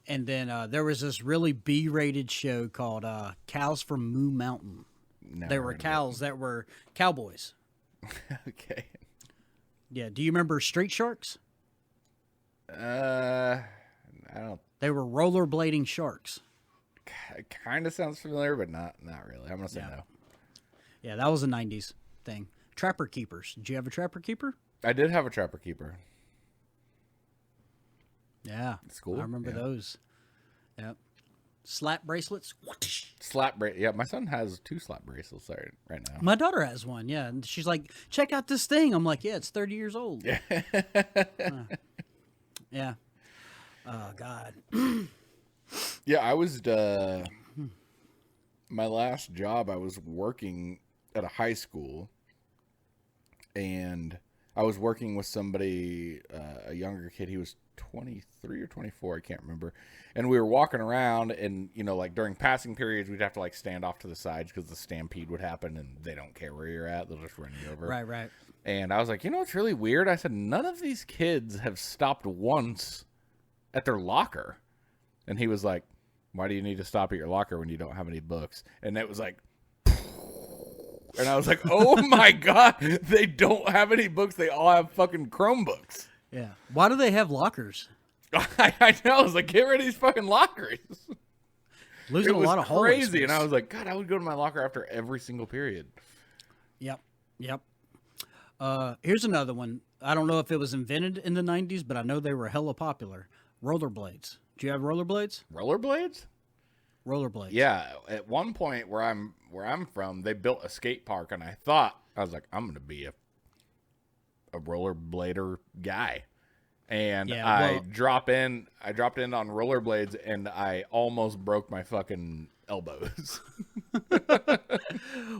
And then there was this really B-rated show called Cows from Moo Mountain. They were cows that were cowboys. Okay. Yeah. Do you remember Street Sharks? I don't... They were rollerblading sharks. It kind of sounds familiar, but not really. I'm going to say no. Yeah, that was a 90s thing. Trapper Keepers. Did you have a Trapper Keeper? I did have a Trapper Keeper. Yeah. It's cool. I remember those. Yep. Slap bracelets. Slap bracelet. Yeah, my son has 2 slap bracelets right now. My daughter has one, yeah. And she's like, check out this thing. I'm like, yeah, it's 30 years old. Yeah. Yeah. Oh, God. Yeah, I was my last job, I was working at a high school, and I was working with somebody, a younger kid. He was 23 or 24, I can't remember. And we were walking around, and like during passing periods, we'd have to like stand off to the sides because the stampede would happen, and they don't care where you're at; they'll just run you over. Right. And I was like, it's really weird. I said, none of these kids have stopped once at their locker. And he was like, why do you need to stop at your locker when you don't have any books? And it was like, and I was like, oh my God, they don't have any books. They all have fucking Chromebooks. Yeah. Why do they have lockers? I know. I was like, get rid of these fucking lockers. Losing a lot of hallway crazy. space. And I was like, God, I would go to my locker after every single period. Yep. Here's another one. I don't know if it was invented in the 90s, but I know they were hella popular. Rollerblades. Do you have rollerblades? Rollerblades? Rollerblades. Yeah. At one point where I'm from, they built a skate park, and I was like, I'm gonna be a rollerblader guy. And I dropped in on rollerblades, and I almost broke my fucking elbows.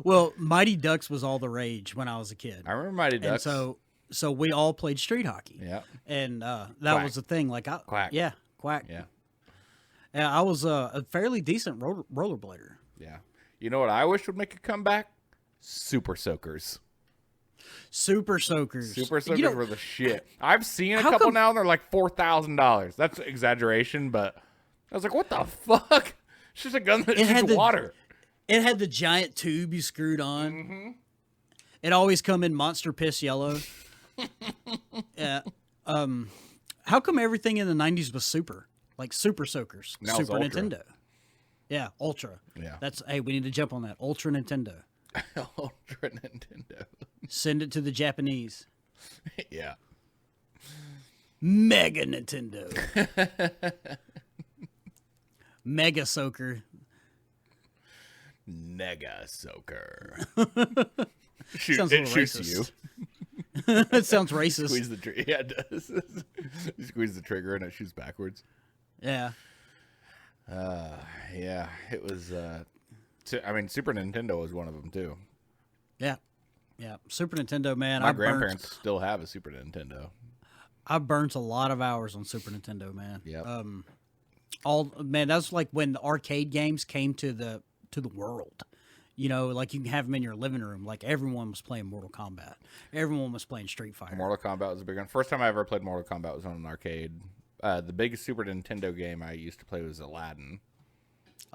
Well, Mighty Ducks was all the rage when I was a kid. I remember Mighty Ducks. And so we all played street hockey. Yeah. And that Quack. was the thing. Like, Quack. Yeah, Quack. Yeah. And I was a fairly decent rollerblader. Yeah. You know what I wish would make a comeback? Super Soakers. Super Soakers. Super Soakers were the shit. I've seen a couple now, and they're like $4,000. That's an exaggeration, but I was like, what the fuck? It's just a gun that shoots water. It had the giant tube you screwed on. Mm-hmm. It always come in monster piss yellow. Yeah. How come everything in the 90s was super? Like Super Soakers. Now Super it's Ultra. Nintendo. Yeah, Ultra. Yeah. Hey, we need to jump on that. Ultra Nintendo. Ultra Nintendo. Send it to the Japanese. Yeah. Mega Nintendo. Mega Soaker. Nega Soaker. Sounds It shoots you. It sounds racist. Squeeze the trigger. Yeah, it does. You squeeze the trigger and it shoots backwards. Yeah. Yeah. It was. Super Nintendo was one of them too. Yeah. Yeah. Super Nintendo, man. My grandparents still have a Super Nintendo. I burnt a lot of hours on Super Nintendo, man. Yeah. That's like when the arcade games came to the world. Like you can have them in your living room. Like everyone was playing Mortal Kombat. Everyone was playing Street Fighter. Mortal Kombat was a big one. First time I ever played Mortal Kombat was on an arcade. The biggest Super Nintendo game I used to play was Aladdin.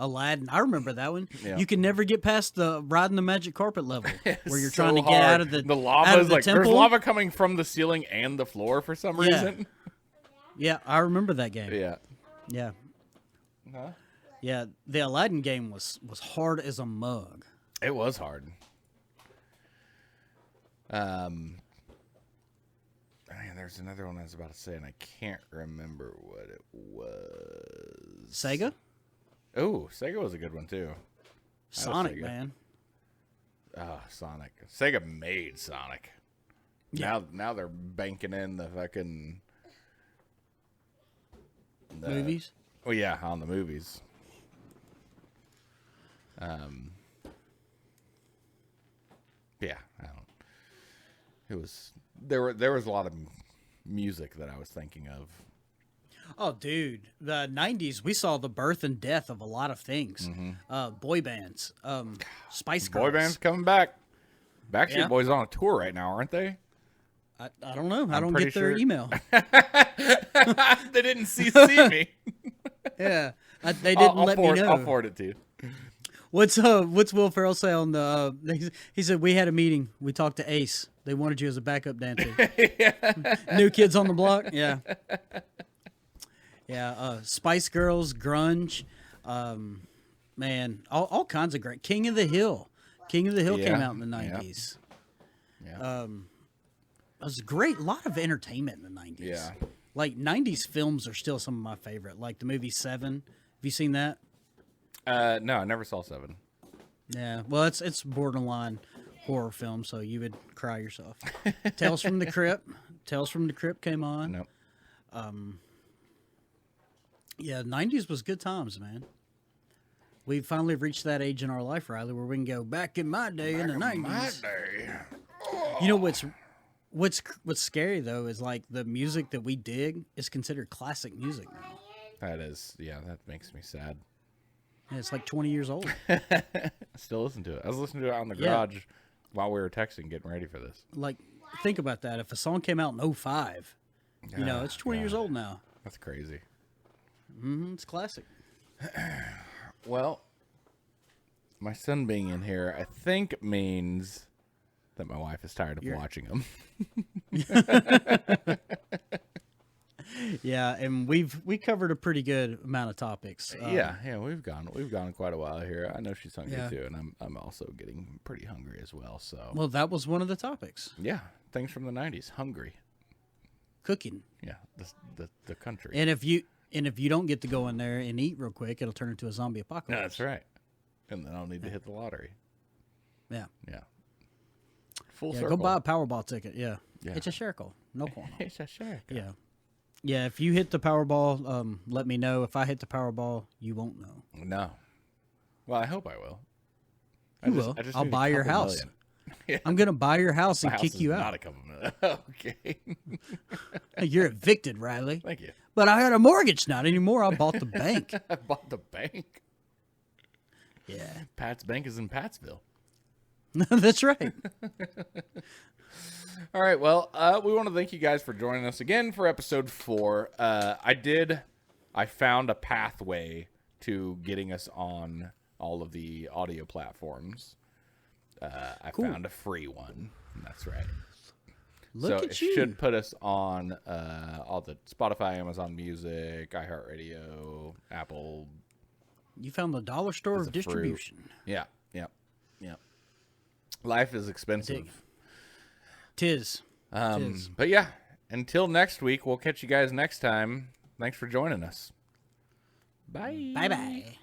Aladdin, I remember that one. Yeah. You can never get past the riding the magic carpet level where you're so trying to get hard. out of the lava out of is the like temple. there's lava coming from the ceiling and the floor for some reason. Yeah, I remember that game. Yeah. Yeah. Huh? Yeah, the Aladdin game was hard as a mug. It was hard. Man, there's another one I was about to say, and I can't remember what it was. Sega? Oh, Sega was a good one too. Sonic, Sega. man. Sonic. Sega made Sonic. Yeah. Now they're banking in the fucking Movies? Oh yeah, on the movies. Yeah, I don't. It was there was a lot of music that I was thinking of. Oh, dude, the '90s we saw the birth and death of a lot of things. Boy bands, Spice Girls. Boy bands coming back. Backstreet Yeah. Boys on a tour right now, aren't they? I don't know. I don't pretty get their sure. email. They didn't CC me. Yeah, they didn't let me know. I'll forward it to you. What's Will Ferrell say on the? He said we had a meeting. We talked to Ace. They wanted you as a backup dancer. New Kids on the Block. Yeah. Yeah. Spice Girls, grunge, man, all kinds of great. King of the Hill. King of the Hill came out in the '90s. Yeah. It was great. A lot of entertainment in the '90s. Yeah. Like '90s films are still some of my favorite. Like the movie Seven. Have you seen that? No, I never saw Seven. Yeah, well, it's borderline horror film, so you would cry yourself. Tales from the Crypt. Tales from the Crypt came on. Nope. Yeah, '90s was good times, man. we finally reached that age in our life, Riley, where we can go back in my day in the 90s. You know what's scary though is like the music that we dig is considered classic music now. That is, yeah, that makes me sad. And it's like 20 years old. I still listen to it. I was listening to it out in the garage while we were texting, getting ready for this. Like, think about that. If a song came out in 2005, you know, it's 20 years old now. That's crazy. It's classic. Well, my son being in here, I think means that my wife is tired of watching him. Yeah, and we covered a pretty good amount of topics. Yeah, we've gone quite a while here. I know she's hungry too, and I'm also getting pretty hungry as well. So well, that was one of the topics. Yeah, things from the 90s, hungry, cooking. Yeah, the country. And if you don't get to go in there and eat real quick, it'll turn into a zombie apocalypse. No, that's right. And then I'll need to hit the lottery. Yeah. Full circle. Go buy a Powerball ticket. Yeah. It's a circle. No corner. It's a circle. Yeah. Yeah, if you hit the Powerball, let me know. If I hit the Powerball, you won't know. No. Well, I hope I will. You will. I'll buy your house. I'm going to buy your house and kick you out. Not a couple million. Okay. You're evicted, Riley. Thank you. But I had a mortgage. Not anymore. I bought the bank. I bought the bank. Yeah. Pat's Bank is in Pattsville. That's right. All right. Well, we want to thank you guys for joining us again for episode 4. I found a pathway to getting us on all of the audio platforms. I found a free one. That's right. Look at you. It should put us on all the Spotify, Amazon Music, iHeartRadio, Apple. You found the dollar store of distribution. Yeah. Life is expensive. Tis. But yeah, until next week, we'll catch you guys next time. Thanks for joining us. Bye. Bye-bye.